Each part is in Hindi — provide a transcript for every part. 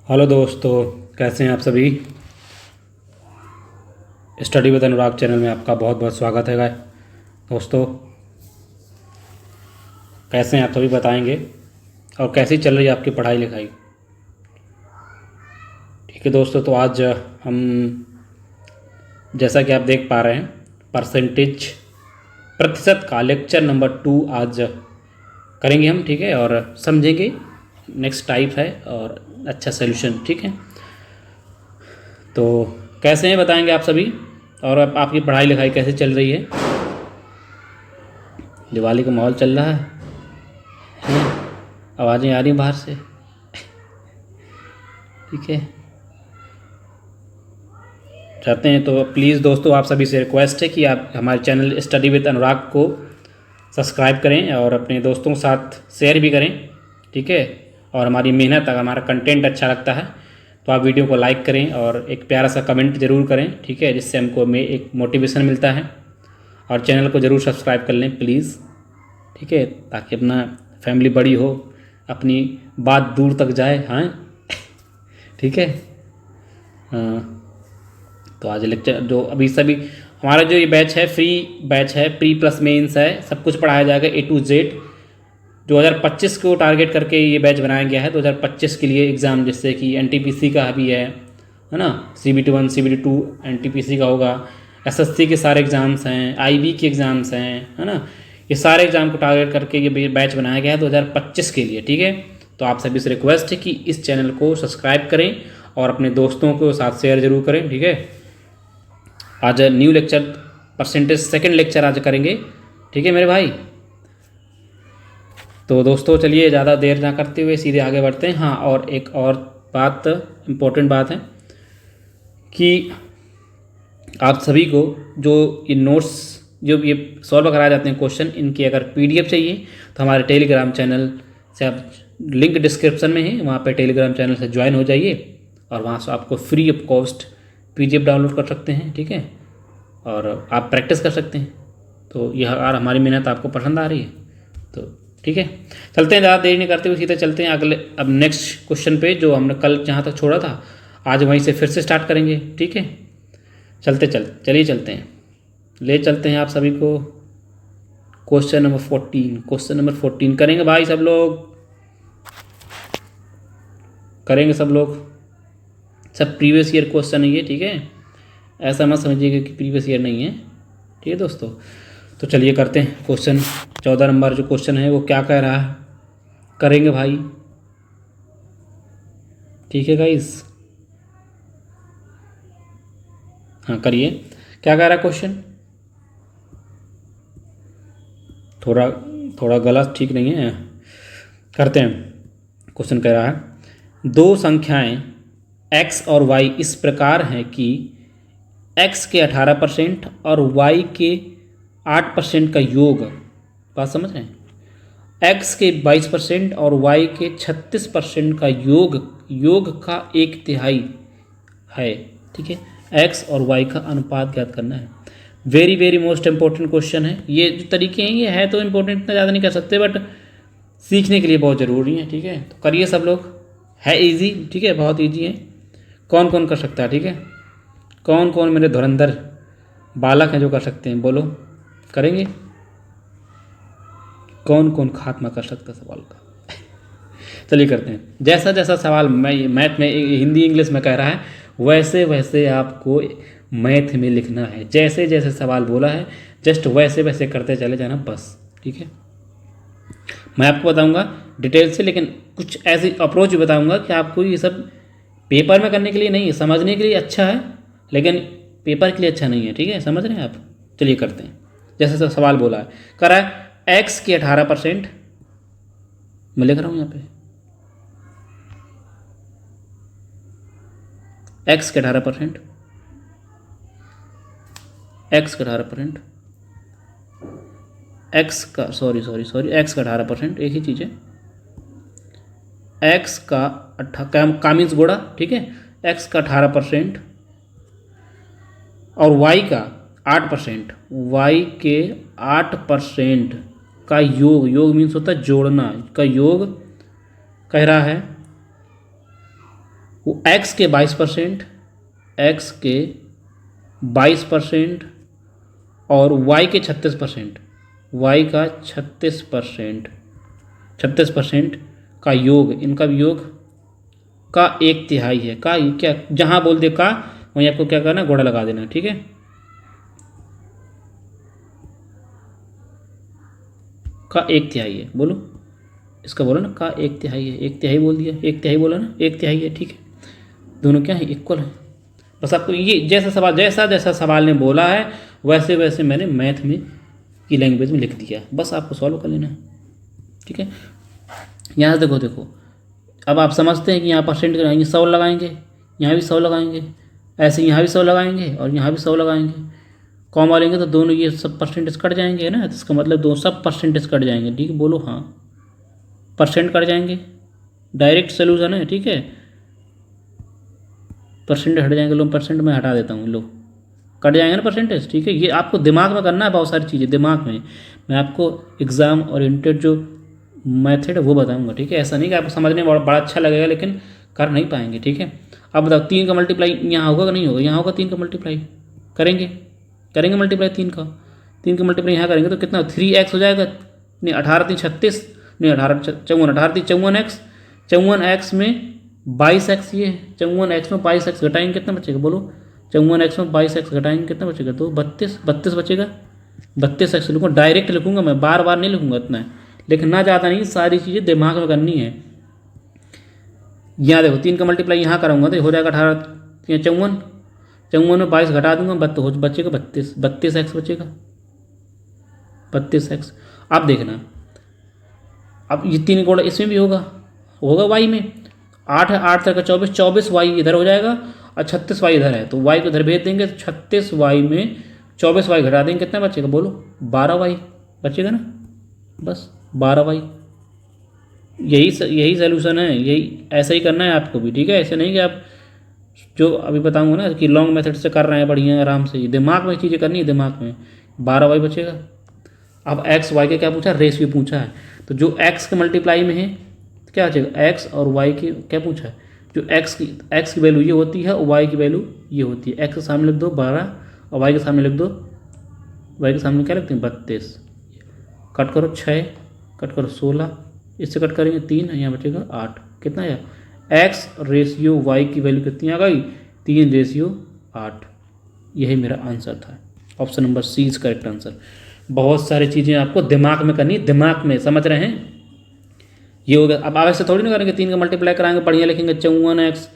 हेलो दोस्तों, कैसे हैं आप सभी। स्टडी विद अनुराग चैनल में आपका बहुत बहुत स्वागत है दोस्तों। कैसे हैं आप सभी बताएंगे, और कैसी चल रही है आपकी पढ़ाई लिखाई। ठीक है दोस्तों, तो आज हम जैसा कि आप देख पा रहे हैं परसेंटेज प्रतिशत का लेक्चर नंबर 2 आज करेंगे हम। ठीक है, और समझेंगे नेक्स्ट टाइप है और अच्छा सोल्यूशन। ठीक है, तो कैसे हैं बताएंगे आप सभी, और आपकी पढ़ाई लिखाई कैसे चल रही है। दिवाली का माहौल चल रहा है, आवाज़ें आ रही हैं बाहर से। ठीक है, चाहते हैं तो प्लीज़ दोस्तों आप सभी से रिक्वेस्ट है कि आप हमारे चैनल स्टडी विद अनुराग को सब्सक्राइब करें और अपने दोस्तों के साथ शेयर भी करें। ठीक है, और हमारी मेहनत, अगर हमारा कंटेंट अच्छा लगता है तो आप वीडियो को लाइक करें और एक प्यारा सा कमेंट ज़रूर करें। ठीक है, जिससे हमको में एक मोटिवेशन मिलता है। और चैनल को ज़रूर सब्सक्राइब कर लें प्लीज़। ठीक है, ताकि अपना फैमिली बड़ी हो, अपनी बात दूर तक जाए। हाँ ठीक है। हाँ, तो आज लेक्चर जो अभी सभी हमारा जो ये बैच है, फ्री बैच है, प्री प्लस मेंस है, सब कुछ पढ़ाया जाएगा A to Z। 2025 को टारगेट करके ये बैच बनाया गया है। 2025 के लिए एग्ज़ाम, जैसे कि NTPC का भी है ना, CBT 1 CBT 2 NTPC का होगा, SSC के सारे एग्ज़ाम्स हैं, IB के एग्ज़ाम्स हैं, है ना। ये सारे एग्ज़ाम को टारगेट करके ये बैच बनाया गया है 2025 के लिए। ठीक है, तो आप सभी से रिक्वेस्ट है कि इस चैनल को सब्सक्राइब करें और अपने दोस्तों को साथ शेयर जरूर करें। ठीक है, आज new lecture percentage second lecture आज करेंगे। ठीक है मेरे भाई, तो दोस्तों चलिए ज़्यादा देर ना करते हुए सीधे आगे बढ़ते हैं। हाँ, और एक और बात, इम्पोर्टेंट बात है कि आप सभी को जो ये नोट्स, जो ये सॉल्व कराए जाते हैं क्वेश्चन, इनकी अगर PDF चाहिए तो हमारे टेलीग्राम चैनल से आप, लिंक डिस्क्रिप्शन में है, वहाँ पे टेलीग्राम चैनल से ज्वाइन हो जाइए और वहाँ से आपको free of cost PDF download कर सकते हैं। ठीक है, और आप प्रैक्टिस कर सकते हैं। तो यह अगर हमारी मेहनत आपको पसंद आ रही है तो ठीक है, चलते हैं, ज़्यादा देर नहीं करते हुए सीधे चलते हैं अगले, अब नेक्स्ट क्वेश्चन पे, जो हमने कल जहाँ तक छोड़ा था आज वहीं से फिर से स्टार्ट करेंगे। ठीक है, चलिए चलते हैं, ले चलते हैं आप सभी को क्वेश्चन नंबर 14 करेंगे भाई, सब लोग करेंगे, सब लोग, सब प्रीवियस ईयर क्वेश्चन है ये। ठीक है, ऐसा मत समझिएगा कि प्रीवियस ईयर नहीं है। ठीक है दोस्तों, तो चलिए करते हैं क्वेश्चन। 14 नंबर जो क्वेश्चन है वो क्या कह रहा है, करेंगे भाई। ठीक है गाइस, हाँ करिए। क्या कह रहा है क्वेश्चन, थोड़ा थोड़ा गलत ठीक नहीं है, करते हैं। क्वेश्चन कह रहा है, दो संख्याएं x और y इस प्रकार हैं कि x के 18% और y के 8% का योग, बात समझ रहे हैं, x के 22% और y के 36% का योग का 1/3 है। ठीक है, x और y का अनुपात ज्ञात करना है। Very very most important question है। ये जो तरीके हैं ये है तो इम्पोर्टेंट, इतना ज़्यादा नहीं कर सकते, बट सीखने के लिए बहुत ज़रूरी है। ठीक है, तो करिए सब लोग, है इजी। ठीक है, बहुत इजी है, कौन कौन कर सकता है। ठीक है, कौन कौन मेरे धुरंधर बालक हैं जो कर सकते हैं, बोलो, करेंगे। कौन कौन खात्मा कर सकता है सवाल का चलिए करते हैं। जैसा जैसा सवाल मैथ में, हिंदी इंग्लिश में कह रहा है, वैसे वैसे आपको मैथ में लिखना है। जैसे जैसे सवाल बोला है जस्ट वैसे वैसे करते चले जाना बस। ठीक है, मैं आपको बताऊंगा डिटेल से, लेकिन कुछ ऐसी अप्रोच भी बताऊंगा कि आपको ये सब पेपर में करने के लिए नहीं है, समझने के लिए अच्छा है, लेकिन पेपर के लिए अच्छा नहीं है। ठीक है, समझ रहे हैं आप। चलिए करते हैं, जैसे सवाल बोला है, कह रहा है x के 18%, मैं लिख रहा हूँ यहाँ पे x के 18%, x का 18%, x का सॉरी x का 18%, एक ही चीज़ है, x का कामिंस गोड़ा। ठीक है, x का 18% और y का 8%, y के 8% का योग मीन्स होता है जोड़ना, का योग कह रहा है वो एक्स के 22%, एक्स के 22% और वाई के 36%, वाई का 36% का योग, इनका योग का 1/3 है। का क्या, जहाँ बोल दे का वहीं आपको क्या करना है, घोड़ा लगा देना, ठीक है। का 1/3 है, बोलो इसका, बोलो ना का 1/3 है, 1/3 बोल दिया, 1/3 बोला ना, 1/3 है, ठीक है। दोनों क्या है, इक्वल है। बस आपको ये जैसा जैसा सवाल ने बोला है वैसे वैसे मैंने मैथ में की लैंग्वेज में लिख दिया, बस आपको सॉल्व कर लेना है, ठीक है। यहाँ से देखो अब आप समझते हैं कि यहाँ परसेंट लगाएंगे 100 लगाएंगे, यहाँ भी 100 लगाएंगे, ऐसे यहाँ भी 100 लगाएंगे और यहाँ भी 100 लगाएंगे, कॉमा लेंगे तो दोनों ये सब परसेंटेज कट जाएंगे ना, तो इसका मतलब दोनों सब परसेंटेज कट जाएंगे, ठीक है। बोलो हाँ, परसेंट कट जाएंगे, डायरेक्ट सोल्यूशन है, ठीक है। परसेंटेज हट जाएंगे, लो परसेंट में हटा देता हूँ, लो कट जाएंगे ना परसेंटेज, ठीक है। ये आपको दिमाग में करना है, बहुत सारी चीज़ें दिमाग में, मैं आपको एग्ज़ाम ओरिएंटेड जो मेथड है वो बताऊंगा, ठीक है। ऐसा नहीं कि आपको समझने में बड़ा अच्छा लगेगा लेकिन कर नहीं पाएंगे, ठीक है। अब बताओ 3 का मल्टीप्लाई यहाँ होगा कि नहीं होगा, यहाँ होगा 3 का मल्टीप्लाई करेंगे मल्टीप्लाई 3 का मल्टीप्लाई यहाँ करेंगे तो कितना 3x हो जाएगा, नहीं 18 3 36, नहीं 18 54, 18 3 54x, 54x में 22x, ये 54x में 22x घटाएंगे कितना बचेगा, बोलो 54x में 22x घटाएंगे कितना बचेगा, तो 32 बचेगा। 32x लिखूँगा, डायरेक्ट लिखूँगा मैं, बार बार नहीं लिखूँगा इतना, लिखना ज़्यादा नहीं, सारी चीज़ें दिमाग में करनी है। यहाँ देखो 3 का मल्टीप्लाई यहाँ कराऊंगा तो हो जाएगा 18 54, 54 में 22 घटा दूंगा, बचेगा 32x बचेगा, 32x। अब देखना, अब ये 3 गुणा इसमें भी होगा y में, 8 है 8 तक 24y इधर हो जाएगा और 36y इधर है, तो y को इधर भेज देंगे, तो 36y में 24y घटा देंगे कितना बचेगा, बोलो 12y बचेगा ना, बस 12y। यही सोल्यूशन है, यही ऐसा ही करना है आपको भी, ठीक है। ऐसे नहीं कि आप जो अभी बताऊंगा ना कि लॉन्ग मेथड से कर रहे हैं बढ़िया आराम से, दिमाग में चीज़ें करनी है, दिमाग में 12y बचेगा। अब x y के क्या पूछा, रेशियो पूछा है, तो जो x के मल्टीप्लाई में है तो क्या बचेगा, x और y की क्या पूछा है, जो x की वैल्यू ये होती है और y की वैल्यू ये होती है, x के सामने लिख दो 12 और y के सामने लिख दो, y के सामने क्या लिखते हैं 32, कट करो 6, कट करो 16, इससे कट करेंगे 3, यहाँ बचेगा 8, कितना है x रेशियो y की वैल्यू कितनी आ गई, 3:8। यही मेरा आंसर था, option number C is correct answer. बहुत सारी चीज़ें आपको दिमाग में करनी, दिमाग में, समझ रहे हैं। ये हो गया। अब आप ऐसे थोड़ी ना करेंगे, 3 का मल्टीप्लाई कराएंगे बढ़िया लिखेंगे 54x,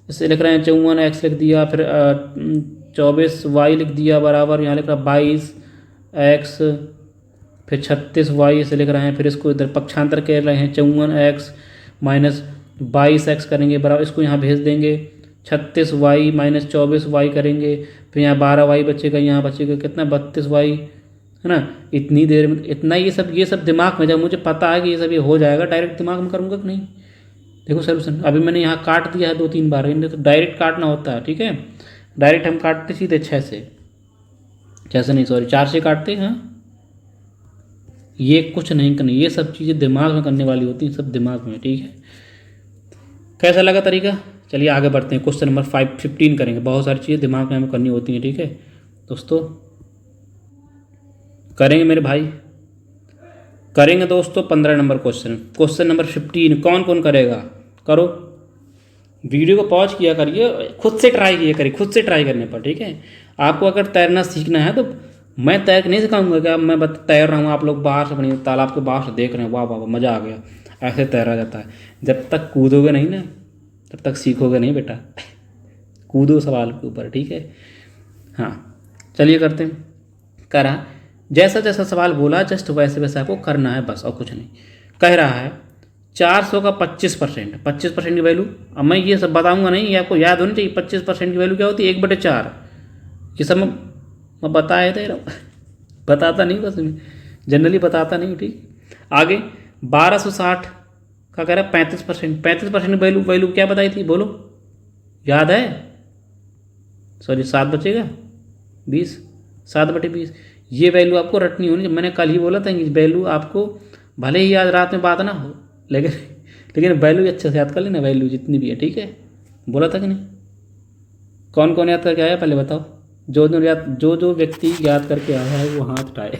इससे लिख रहे हैं 54x लिख दिया, फिर 24y लिख दिया बराबर, यहाँ लिख रहा 22x, फिर 36y इसे लिख रहे हैं, फिर इसको इधर पक्षांतर कर रहे हैं 54x माइनस 22x करेंगे बराबर, इसको यहाँ भेज देंगे 36y माइनस 24y करेंगे, फिर यहाँ 12y बचेगा, यहाँ बचेगा कितना 32y, है ना। इतनी देर में इतना, ये सब दिमाग में, जब मुझे पता है कि ये सब ये हो जाएगा डायरेक्ट दिमाग में करूँगा कि नहीं। देखो सोल्यूशन अभी मैंने यहाँ काट दिया है 2-3 बार, इन्हें तो डायरेक्ट काटना होता है, ठीक है। डायरेक्ट हम काटते सीधे 6 से नहीं, सॉरी 4 से काटते हैं। ये कुछ नहीं करनी, ये सब चीज़ें दिमाग में करने वाली होती हैं, सब दिमाग में, ठीक है। कैसा लगा तरीका, चलिए आगे बढ़ते हैं। क्वेश्चन नंबर 15 करेंगे। बहुत सारी चीज़ें दिमाग में हमें करनी होती हैं, ठीक है दोस्तों, करेंगे मेरे भाई, करेंगे दोस्तों। 15 नंबर क्वेश्चन नंबर 15 कौन कौन करेगा, करो, वीडियो को पॉज किया करिए, खुद से ट्राई किया करिए, खुद से ट्राई करने पर, ठीक है। आपको अगर तैरना सीखना है तो मैं तैर नहीं सिखाऊंगा कि मैं तैर रहा हूँ, आप लोग बाहर से अपनी तालाब के बाहर से देख रहे हैं, वाह वाह मज़ा आ गया, ऐसे तैरा जाता है। जब तक कूदोगे नहीं ना तब तक सीखोगे नहीं बेटा, कूदो सवाल के ऊपर, ठीक है। हाँ चलिए करते हैं। करा, जैसा जैसा सवाल बोला जस्ट वैसे वैसे आपको करना है बस, और कुछ नहीं। कह रहा है 400 का 25% की वैल्यू, अब मैं ये सब बताऊंगा नहीं, ये आपको याद होनी चाहिए। 25% की वैल्यू क्या होती है, 1/4। ये सब मैं बताया था, बताता नहीं, बस जनरली बताता नहीं, ठीक। आगे 1260 का कह रहा है 35% वैल्यू क्या बताई थी, बोलो याद है, सॉरी 7 बचेगा 20, 7/20। ये वैल्यू आपको रटनी होनी, मैंने कल ही बोला था कि वैल्यू आपको भले ही आज रात में बात ना हो, लेकिन वैल्यू अच्छे से याद कर लेना, वैल्यू जितनी भी है, ठीक है। बोला था कि नहीं? कौन कौन याद करके आया पहले बताओ। जो व्यक्ति याद करके आया है वो हाथ उठाए।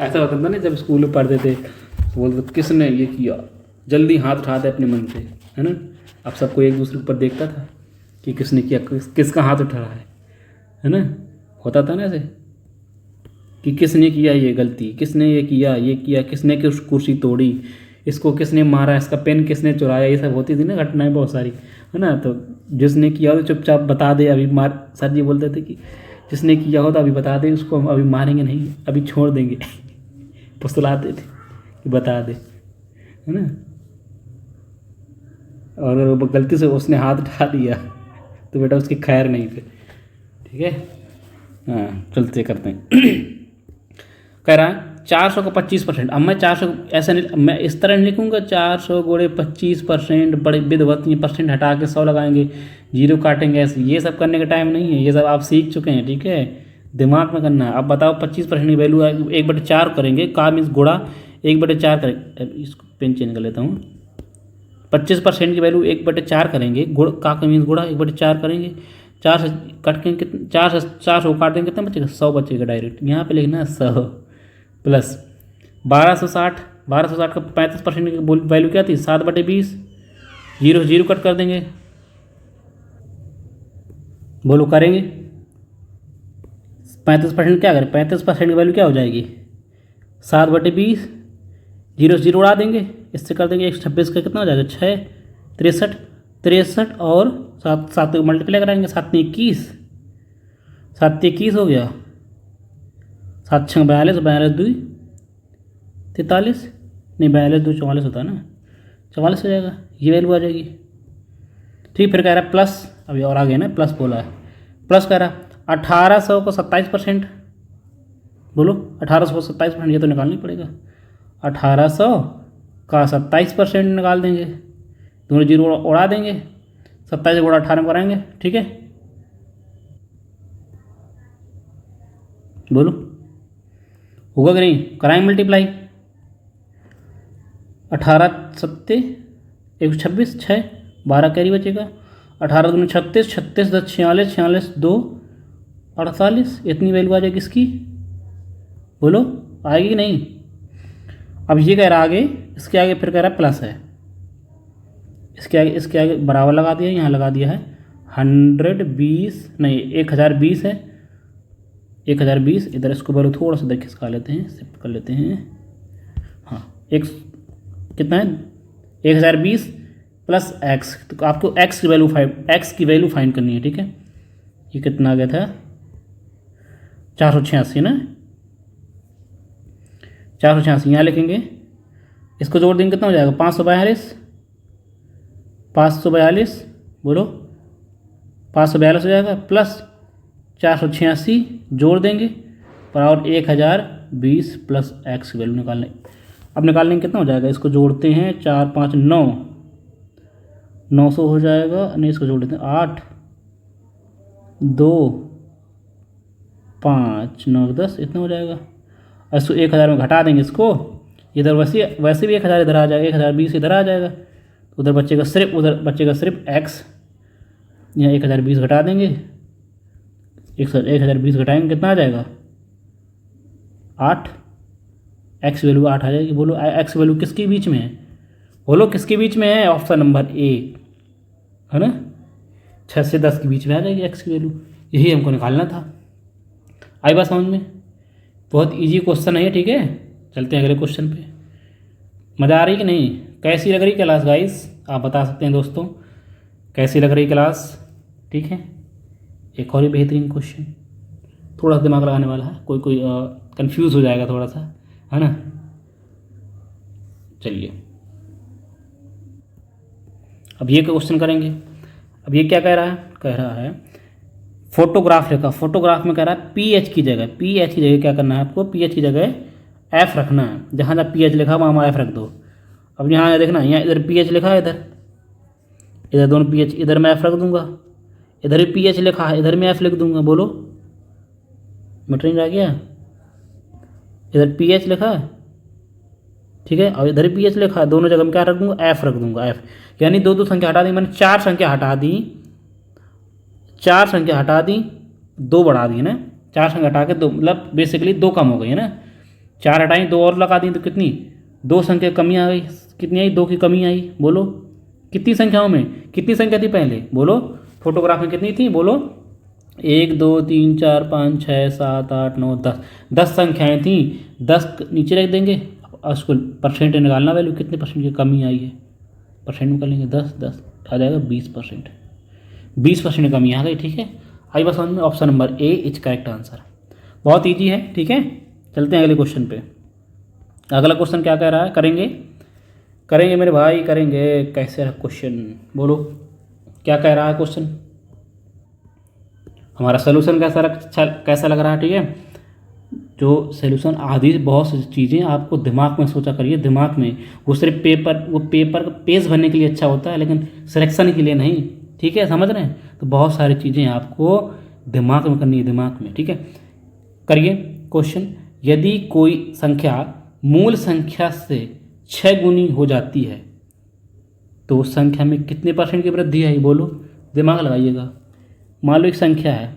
ऐसा होता था ना जब स्कूल में पढ़ते थे, तो बोलते किसने ये किया, जल्दी हाथ उठाते अपने मन से, है ना। अब सबको एक दूसरे के ऊपर देखता था कि किसने किया, किसका हाथ उठा रहा है ना। होता था ना ऐसे कि किसने किया ये गलती, किसने ये किया, किसने कुर्सी तोड़ी, इसको किसने मारा, इसका पेन किसने चुराया, ये सब होती थी ना घटनाएं बहुत सारी, है ना। तो जिसने किया हो तो चुपचाप बता दे, अभी मार। सर जी बोलते थे कि जिसने किया हो तो अभी बता दे, उसको हम अभी मारेंगे नहीं, अभी छोड़ देंगे। फुसलाते थे कि बता दे, है ना। और अगर वो गलती से उसने हाथ उठा दिया तो बेटा उसकी खैर नहीं फिर, ठीक है। हाँ चलते करते हैं। कह रहा है 400 को 25%। अब मैं 400 ऐसा नहीं, मैं इस तरह नहीं लिखूँगा 400 गुणे 25%, बड़े विधवत ये परसेंट हटा के 100 लगाएंगे, जीरो काटेंगे, ऐसे ये सब करने का टाइम नहीं है। ये सब आप सीख चुके हैं, ठीक है, दिमाग में करना है। अब बताओ 25% की वैल्यु 1/4 करेंगे, का मीन्स गुणा 1/4 करेंगे। इसको पेन चेंज कर लेता हूँ। 25% की वैल्यू 1/4 करेंगे, गुण का मीन्स गुणा 1/4 करेंगे। 4 से कट के कितने, 400 काट देंगे, कितना बचेगा, 100 बचेगा डायरेक्ट। यहाँ पे लिखना है 100 प्लस 1260 का 35% की वैल्यू क्या थी, 7/20, जीरो कट कर देंगे। बोलो करेंगे 35% क्या करें, 35% की वैल्यू क्या हो जाएगी, 7/20, जीरो उड़ा देंगे, इससे कर देंगे 126 का कितना हो जाएगा, 6, 63 और 7 को मल्टीप्लाई कराएंगे, 7 21, 7 21 हो गया, 7 6 42, 42 2 43, नहीं 42 2 44 होता है ना, 44 हो जाएगा, ये वैल्यू आ जाएगी। ठीक, फिर कह रहा है प्लस, अभी और आगे ना प्लस बोला है, प्लस कह रहा है 1800 को 27%। बोलो 1800 को 27%, ये तो निकालना ही पड़ेगा। 1800 का 27% निकाल देंगे, दोनों जीरो उड़ा देंगे, 27 गुणा 18 में कराएंगे, ठीक है। बोलो होगा कि नहीं, कराएंगे मल्टीप्लाई। 18 सत्ते 126, 6 12 कैरी बचेगा, 18 दूनी 36, 36 10 46, 46 2 48, इतनी वैल्यू आ जाएगी इसकी। बोलो आएगी कि नहीं। अब ये कह रहा आगे, इसके आगे फिर कह रहा प्लस है, इसके आगे बराबर लगा दिया, यहाँ लगा दिया है 120, नहीं 1020 है, 1020 इधर, इसको बोलो थोड़ा सा इधर खिसका लेते हैं, शिफ्ट कर लेते हैं। हाँ एक कितना है 1020 प्लस एक्स, तो आपको एक्स की वैल्यू फाइंड करनी है, ठीक है। ये कितना आ गया था 486 ना, 486 यहाँ लिखेंगे, इसको जोड़ देंगे कितना हो जाएगा 542, बोलो 542 हो जाएगा, प्लस 486 जोड़ देंगे बराबर 1020 प्लस एक्स की वैल्यू निकालने। अब निकालने कितना हो जाएगा, इसको जोड़ते हैं 4 5 9, 900 हो जाएगा, नहीं इसको जोड़ देते हैं 8 2 5 9 10, इतना हो जाएगा। इसको 1000 में घटा देंगे, इसको इधर वैसे भी 1000 इधर आ जाएगा, 1020 इधर आ जाएगा, उधर बचेगा सिर्फ एक्स, यहाँ 1020 घटा देंगे, 1020 घटाएंगे कितना आ जाएगा 8, एक्स वैल्यू 8 आ जाएगी। बोलो एक्स वैल्यू किसके बीच में है, बोलो किसके बीच में है, ऑप्शन नंबर ए है ना, 6 से 10 के बीच में आ जाएगी एक्स की वैल्यू, यही हमको निकालना था। आई बात समझ में, बहुत इजी क्वेश्चन है, ठीक है। चलते हैं अगले क्वेश्चन पे। मज़ा आ रही कि नहीं, कैसी लग रही क्लास गाइस, आप बता सकते हैं दोस्तों कैसी लग रही क्लास, ठीक है। एक और ही बेहतरीन क्वेश्चन, थोड़ा सा दिमाग लगाने वाला है, कोई कंफ्यूज हो जाएगा थोड़ा सा, है ना। चलिए अब ये क्वेश्चन करेंगे। अब ये क्या कह रहा है फोटोग्राफ लिखा, फोटोग्राफ में कह रहा है पीएच की जगह क्या करना है आपको, पीएच की जगह एफ रखना है, जहाँ जहाँ पीएच लिखा वहाँ एफ रख दो। अब यहाँ देखना, यहाँ इधर पीएच लिखा है, इधर दोनों पीएच, इधर मैं एफ रख दूंगा, इधर भी पीएच लिखा है, इधर मैं एफ लिख दूंगा। बोलो मीटर नहीं रह गया, इधर पीएच लिखा है, ठीक है। और इधर भी एच लिखा है, दोनों जगह में क्या रख दूंगा, एफ रख दूंगा, एफ। यानी दो दो संख्या हटा दी मैंने, चार संख्या हटा दी, चार संख्या हटा दी, दो बढ़ा दी ना, चार संख्या हटा के दो, मतलब बेसिकली दो कम हो गई है ना। चार हटाई, दो और लगा दी तो कितनी, दो संख्या कमी आ गई। कितनी आई, दो की कमी आई। बोलो कितनी संख्याओं में, कितनी संख्या थी पहले, बोलो फोटोग्राफ में कितनी थी, बोलो 1 2 3 4 5 6 7 8 9 10, 10 संख्याएँ थी। 10 नीचे रख देंगे और उसको परसेंट निकालना, वैल्यू कितने परसेंट की कमी आई है, परसेंट में कर लेंगे 10 10 आ जाएगा 20%, 20% कमी आ गई। ठीक है, आई बस समझ में। Option number A is correct answer. बहुत ईजी है। ठीक है, चलते हैं अगले क्वेश्चन पे। अगला क्वेश्चन क्या कह रहा है, करेंगे मेरे भाई, करेंगे। कैसे रहा क्वेश्चन, बोलो क्या कह रहा है क्वेश्चन, हमारा सोल्यूशन कैसा लग रहा है। ठीक है, जो सोल्यूशन आदि बहुत सी चीज़ें आपको दिमाग में सोचा करिए, दिमाग में। वो सिर्फ पेपर का पेज भरने के लिए अच्छा होता है, लेकिन सिलेक्शन के लिए नहीं। ठीक है, समझ रहे हैं। तो बहुत सारी चीज़ें आपको दिमाग में करनी है, दिमाग में। ठीक है, करिए क्वेश्चन। यदि कोई संख्या मूल संख्या से 6 गुनी हो जाती है तो उस संख्या में कितने परसेंट की वृद्धि आई, बोलो, दिमाग लगाइएगा। मान लो एक संख्या है,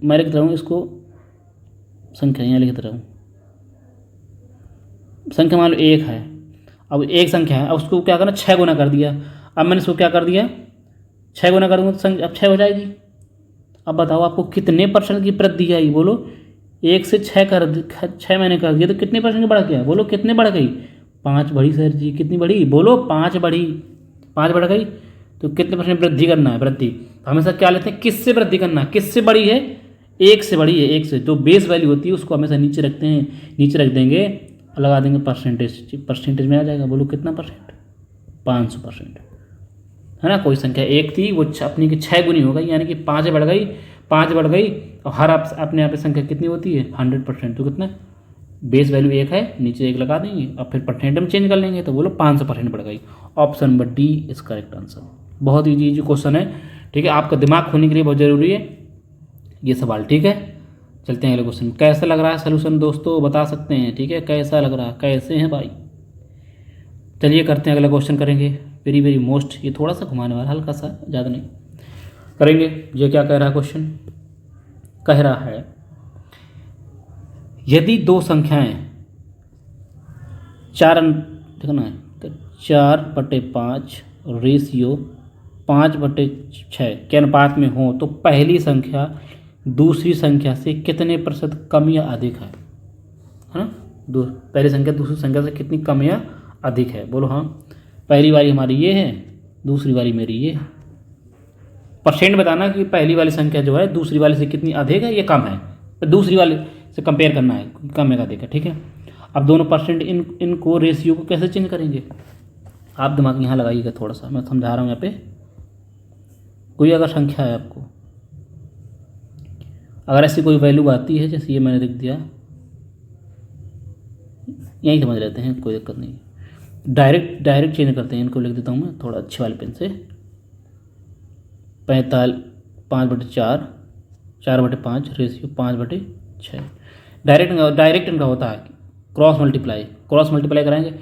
मैं लिख रहा हूँ इसको, संख्या यहाँ लिख रहा हूँ, संख्या मान लो 1 है। अब एक संख्या है, अब उसको क्या करना, 6 गुना कर दिया। अब मैंने इसको क्या कर दिया, 6 गुना कर दूँगा तो संख्या अब 6 हो जाएगी। अब बताओ आपको कितने परसेंट की वृद्धि आई, बोलो। 1 से 6 मैंने कर दिया तो कितने परसेंट की बढ़ गया, बोलो कितने बढ़ गई, 5 बढ़ी सर जी। कितनी बढ़ी, बोलो 5 बढ़ी, 5 बढ़ गई। तो कितने परसेंट वृद्धि करना है, वृद्धि। तो हमेशा क्या लेते हैं, किससे वृद्धि करना, किससे बड़ी है, 1 से बड़ी है। 1 से जो बेस वैल्यू होती है उसको हमेशा नीचे रखते हैं, नीचे रख देंगे, लगा देंगे परसेंटेज में आ जाएगा। बोलो कितना परसेंट, 500%, है ना। कोई संख्या 1 थी, वो अपनी की 6 गुनी हो गई, यानी कि 5 बढ़ गई, 5 बढ़ गई। और हर अपने यहाँ पे संख्या कितनी होती है, 100%। तो कितना, बेस वैल्यू 1 है, नीचे 1 लगा देंगे और फिर परसेंट में चेंज कर लेंगे, तो बोलो 500% बढ़ गई। Option number D is correct answer. बहुत ईजी क्वेश्चन है। ठीक है, आपका दिमाग खोलने के लिए बहुत ज़रूरी है ये सवाल। ठीक है, चलते हैं अगले क्वेश्चन। कैसा लग रहा है सोल्यूशन दोस्तों, बता सकते हैं। ठीक है, कैसा लग रहा है, कैसे हैं भाई। चलिए करते हैं, अगला क्वेश्चन करेंगे। वेरी वेरी मोस्ट, ये थोड़ा सा घुमाने वाला, हल्का सा, ज़्यादा नहीं करेंगे। ये क्या कह रहा है क्वेश्चन, कह रहा है यदि दो संख्याएं 4/5 रेशियो 5/6 के अनुपात में हो तो पहली संख्या दूसरी संख्या से कितने प्रतिशत कम या अधिक है ना। पहली संख्या दूसरी संख्या से कितनी कम या अधिक है, बोलो। हाँ, पहली वाली हमारी ये है, दूसरी वाली मेरी ये है। परसेंट बताना कि पहली वाली संख्या जो है दूसरी वाली से कितनी अधिक है, ये कम है। तो दूसरी वाली से कंपेयर करना है, कम है का अधिक है। ठीक है, अब दोनों परसेंट इनको रेशियो को कैसे चेंज करेंगे, आप दिमाग यहाँ लगाइएगा थोड़ा सा, मैं समझा रहा हूँ। यहाँ पे कोई अगर संख्या है आपको, अगर ऐसी कोई वैल्यू आती है, जैसे ये मैंने लिख दिया, यहीं समझ लेते हैं, कोई दिक्कत नहीं। डायरेक्ट चेंज करते हैं, इनको लिख देता हूँ मैं थोड़ा अच्छे वाले पेन से। 5/4 4/5 रेशियो 5/6। डायरेक्ट इनका होता है क्रॉस मल्टीप्लाई कराएंगे,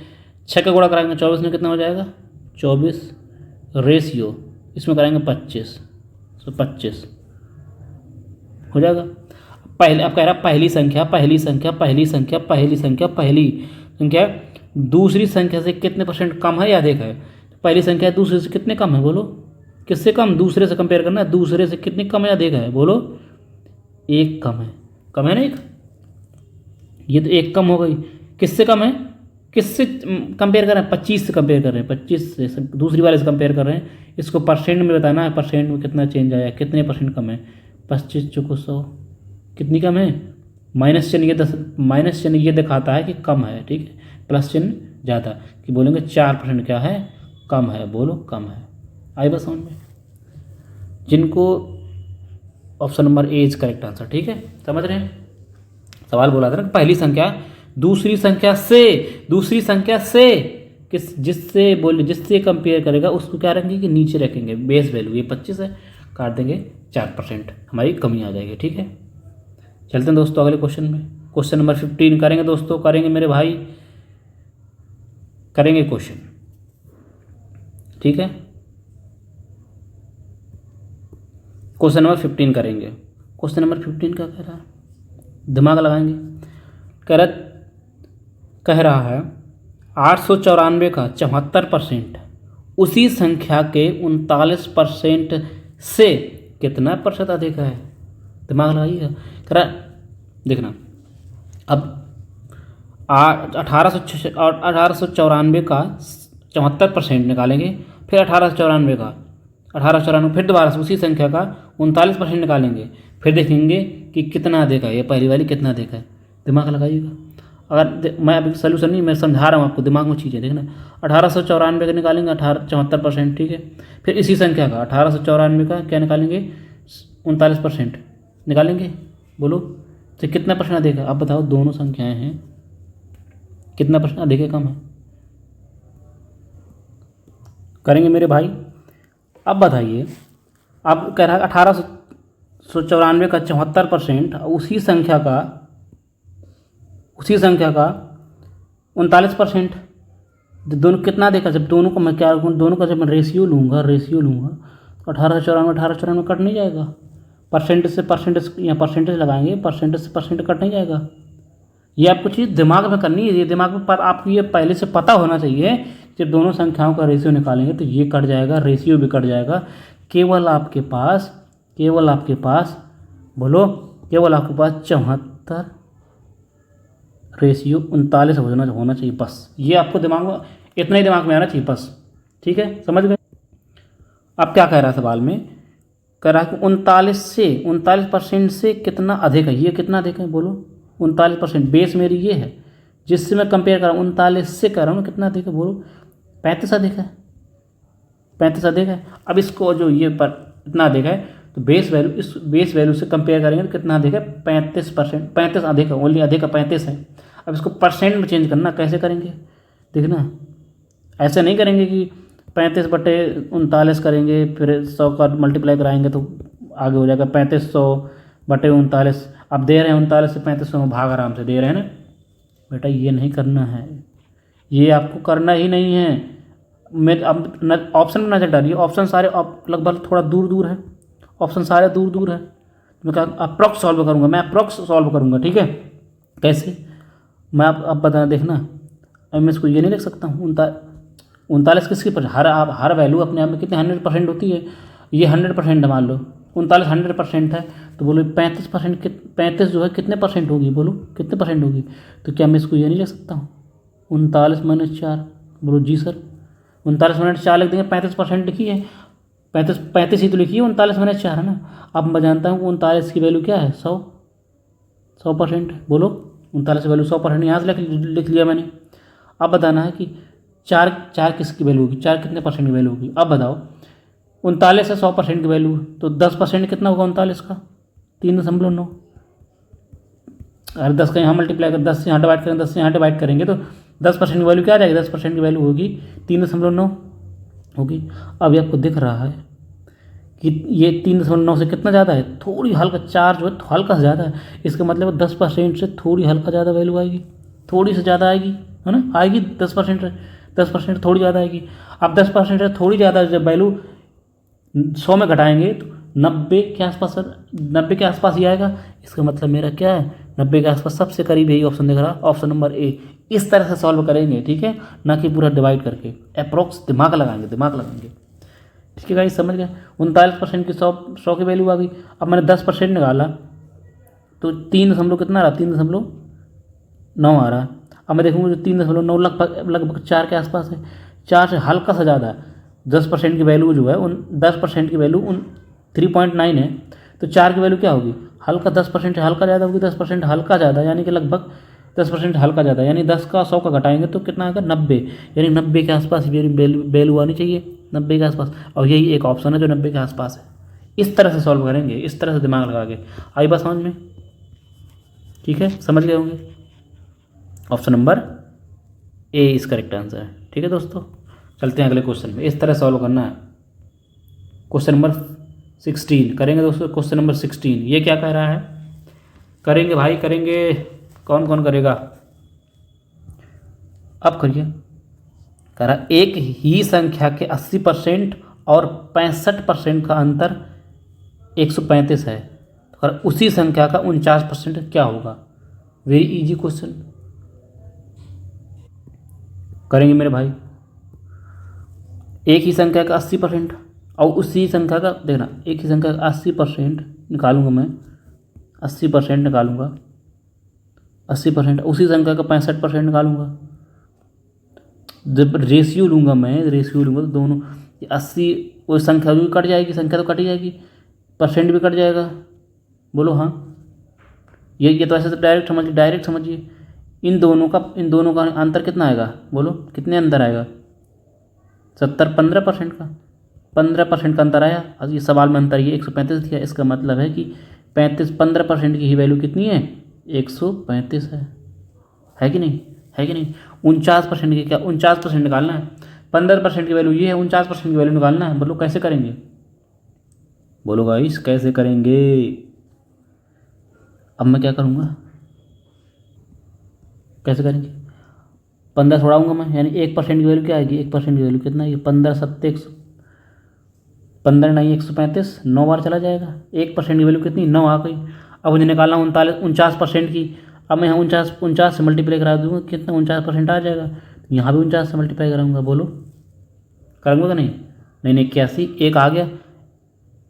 6 का गुणा कराएंगे 24 में कितना हो जाएगा, 24 रेशियो इसमें कराएंगे 25, तो 25 हो जाएगा। पहले अब कह रहा पहली संख्या दूसरी संख्या से कितने परसेंट कम है या अधिक है। पहली संख्या दूसरे से कितने कम है, बोलो। किससे कम, दूसरे से कंपेयर करना है, दूसरे से कितनी कम है या अधिक है, बोलो। 1 कम है ना, 1। ये तो 1 कम हो गई। किससे कम है, किससे कंपेयर कर रहे हैं, 25 से कंपेयर कर रहे हैं, 25 से दूसरी वाले से कंपेयर कर रहे हैं। इसको परसेंट में बताना है, परसेंट में कितना चेंज आया, कितने परसेंट कम है। 25 चौको 100, कितनी कम है, माइनस चिन्ह ये दिखाता है कि कम है। ठीक है, प्लस चिन्ह ज़्यादा, कि बोलेंगे 4% क्या है, कम है, बोलो कम है। आई बस समझ में, जिनको option number A is correct answer. ठीक है, समझ रहे हैं। सवाल बोला था ना, पहली संख्या दूसरी संख्या से जिससे कंपेयर करेगा उसको क्या रखेंगे कि नीचे रखेंगे। बेस वैल्यू ये 25 है, काट देंगे 4%, हमारी कमी आ जाएगी। ठीक है, चलते हैं दोस्तों अगले क्वेश्चन में। क्वेश्चन नंबर 15 करेंगे दोस्तों, करेंगे मेरे भाई, करेंगे क्वेश्चन, ठीक है। क्वेश्चन नंबर 15 करेंगे। क्वेश्चन नंबर 15 क्या कह रहा है, दिमाग लगाएंगे। कह रहा है 894 का 74% उसी संख्या के 39% से कितना प्रतिशत अधिक है। दिमाग लगाइएगा। कह रहा देखना, अब 1894 का 74% निकालेंगे, फिर 1894 फिर दोबारा से उसी संख्या का 39% निकालेंगे, फिर देखेंगे कि कितना अधिक है, ये पहली वाली कितना अधिक है। दिमाग लगाइएगा। अगर मैं अभी सोल्यूशन नहीं, मैं समझा रहा हूँ आपको, दिमाग में चीज़ें देखना। 1894 का निकालेंगे 74%, ठीक है। फिर इसी संख्या का 1894 का क्या निकालेंगे, 39% निकालेंगे। बोलो तो कितना प्रश्न अधिक है, आप बताओ। दोनों संख्याएं हैं, कितना प्रश्न अधिक है, कम है? करेंगे मेरे भाई। अब बताइए, अब कह रहा है 1894 का 74% उसी संख्या का 39%। दोनों कितना देखा, जब दोनों को मैं क्या दोनों का जब मैं रेशियो लूँगा तो 1894 कट नहीं जाएगा। परसेंटेज से परसेंटेज, या परसेंटेज लगाएंगे, परसेंटेज से परसेंटेज कट नहीं जाएगा। ये आपको चीज़ दिमाग में करनी है, ये दिमाग में पर आपको ये पहले से पता होना चाहिए। जब दोनों संख्याओं का रेशियो निकालेंगे तो ये कट जाएगा, रेशियो भी कट जाएगा। केवल आपके पास बोलो, केवल आपके पास 74 रेशियो 39 होना चाहिए, बस। ये आपको दिमाग में, इतना ही दिमाग में आना चाहिए, बस। ठीक है, समझ गए। अब क्या कह रहा है सवाल में, कह रहा है कि 39% से कितना अधिक है। ये कितना अधिक है, बोलो। 39%, बेस मेरी ये है जिससे मैं कंपेयर कर रहा हूँ, 39 से कर रहा हूँ, कितना अधिक है, बोलो। 35 अधिक है, 35 अधिक है। अब इसको जो ये पर इतना अधिक है, तो बेस वैल्यू, इस बेस वैल्यू से कंपेयर करेंगे तो कितना अधिक है, 35%। 35 अधिक है, ओनली अधिक है 35 है। अब इसको परसेंट में चेंज करना, कैसे करेंगे देखना। ऐसे नहीं करेंगे कि 35/39 करेंगे, फिर 100 का मल्टीप्लाई कराएंगे तो आगे हो जाएगा 3500/39। अब दे रहे हैं 39 से 3500 में भाग आराम से दे रहे हैं ना बेटा, ये नहीं करना है, ये आपको करना ही नहीं है। मैं अब ऑप्शन में नजर डालिए, ऑप्शन सारे लगभग थोड़ा दूर है, ऑप्शन सारे दूर है। मैं क्या अप्रॉक्स सॉल्व करूँगा, मैं अप्रॉक्स सॉल्व करूँगा, ठीक है। कैसे, मैं अब बता देखना। अब मैं इसको ये नहीं लिख सकता हूँ 39 किसकी पर, हर वैल्यू अपने आप में कितने 100% होती है। ये 100% मान लो, 39 100% है, तो बोलो 35%, 35 जो है कितने परसेंट होगी, बोलो कितने परसेंट होगी। तो क्या मैं इसको ये नहीं लिख सकता हूँ 39 - 4, बोलो जी सर। 39 - 4 लिख देंगे, 35% लिखी है, 35 ही तो लिखी है, 39 - 4 है ना। अब मैं जानता हूँ 39 की वैल्यू क्या है, 100%। बोलो 39 की वैल्यू 100%, यहाँ से लिख लिया मैंने। अब बताना है कि चार किसकी वैल्यू होगी, 4 कितने परसेंट की वैल्यू होगी। अब बताओ 39 है 100% की वैल्यू, तो 10% कितना होगा 39 का, 3.9। अगर 10 का यहाँ मल्टीप्लाई कर, 10 से यहाँ डिवाइड करेंगे, 10 से यहाँ डिवाइड करेंगे तो 10% की वैल्यू क्या आ जाएगी, 10% की वैल्यू होगी 3.9 होगी। अभी आपको दिख रहा है कि ये 3.9 से कितना ज़्यादा है, थोड़ी हल्का, 4 जो है हल्का से ज़्यादा है। इसका मतलब 10% से थोड़ी हल्का ज़्यादा वैल्यू आएगी, थोड़ी से ज़्यादा आएगी, है ना, आएगी 10% थोड़ी ज़्यादा आएगी। अब 10% से थोड़ी ज़्यादा जब वैल्यू 100 में घटाएंगे तो 90 के आसपास, 90 के आसपास ही आएगा। इसका मतलब मेरा क्या है, 90 के आसपास सबसे करीब यही ऑप्शन दिख रहा है, ऑप्शन नंबर ए। इस तरह से सॉल्व करेंगे, ठीक है, ना कि पूरा डिवाइड करके, अप्रोक्स दिमाग लगाएंगे। ठीक है गाइस, समझ गए। 39% की 100 की वैल्यू आ गई। अब मैंने 10% निकाला तो 3 कितना रहा, 3.9 आ रहा। अब मैं देखूँगा जो 3.9 लगभग 4 के आसपास है, 4 से हल्का सा ज़्यादा है। 10% की वैल्यू जो है, 10% की वैल्यू 3.9 है, तो 4 की वैल्यू क्या होगी, हल्का 10% से हल्का ज़्यादा होगी, 10% हल्का ज़्यादा, यानी कि लगभग 10% हल्का ज़्यादा, यानी 10 का 100 का घटाएंगे तो कितना आएगा, 90। यानी 90 के आसपास मेरी वैल्यू आनी चाहिए, 90 के आसपास। और यही एक ऑप्शन है जो 90 के आसपास है। इस तरह से सॉल्व करेंगे, इस तरह से दिमाग लगा के। आई बात समझ में, ठीक है, समझ गए होंगे। ऑप्शन नंबर ए इस करेक्ट आंसर है। ठीक है दोस्तों, चलते हैं अगले क्वेश्चन में। इस तरह सॉल्व करना है। क्वेश्चन नंबर 16 करेंगे दोस्तों। क्वेश्चन नंबर 16 ये क्या कह रहा है, करेंगे भाई, करेंगे कौन कौन करेगा? अब करिए। कह रहा एक ही संख्या के 80% और 65% का अंतर 135 है, और उसी संख्या का 49% क्या होगा? Very easy question. करेंगे मेरे भाई। एक ही संख्या का 80% और उसी संख्या का, देखना, एक ही संख्या का 80% निकालूंगा मैं, 80% निकालूंगा, 80%, उसी संख्या का 65% निकालूंगा। जब रेशियो लूँगा मैं, रेशियो लूँगा तो दोनों 80, वो संख्या भी कट जाएगी, संख्या तो कट ही जाएगी, परसेंट भी कट जाएगा। बोलो हाँ। ये तो ऐसे तो डायरेक्ट समझिए। इन दोनों का अंतर कितना आएगा? बोलो कितने अंतर आएगा? 70 15% का, 15% का अंतर आया। अब ये सवाल में अंतर ये 135 दिया, इसका मतलब है कि 15% की ही वैल्यू कितनी है? 135 है कि नहीं? है कि नहीं? 49% की क्या, 49% निकालना है। 15% की वैल्यू ये है, 49% की वैल्यू निकालना है। बोलो कैसे करेंगे? बोलो गाइस कैसे करेंगे? अब मैं क्या करूँगा? कैसे करेंगे? 15 छोड़ाऊँगा मैं, यानी 1% की वैल्यू क्या आएगी? 1% की वैल्यू कितना है? 15 सत्ते 15 नहीं 135, 9 बार चला जाएगा। 1% की वैल्यू कितनी? 9 आ गई। अब मुझे निकालना 49% की। अब मैं यहाँ 49 से मल्टीप्लाई करा दूँगा, कितना? 49% आ जाएगा। यहाँ भी 49 से मल्टीप्लाई कराऊँगा। बोलो करूँगा कि नहीं? नहीं 81, एक आ गया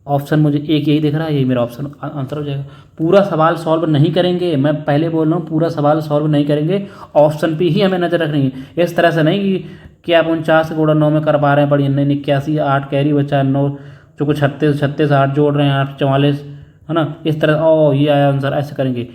ऑप्शन, मुझे एक यही दिख रहा है, यही मेरा ऑप्शन आंसर हो जाएगा। पूरा सवाल सॉल्व नहीं करेंगे, मैं पहले बोल रहा हूँ, पूरा सवाल सॉल्व नहीं करेंगे, ऑप्शन पे ही हमें नज़र रखनी है। इस तरह से नहीं कि आप 49 गुणा 9 में कर पा रहे हैं, पढ़िए, नहीं 81, 8 कैरी बचा, 9 चौको 36, 8 जोड़ रहे हैं, 8 44, है ना? इस तरह ओ ये आया आंसर, ऐसे करेंगे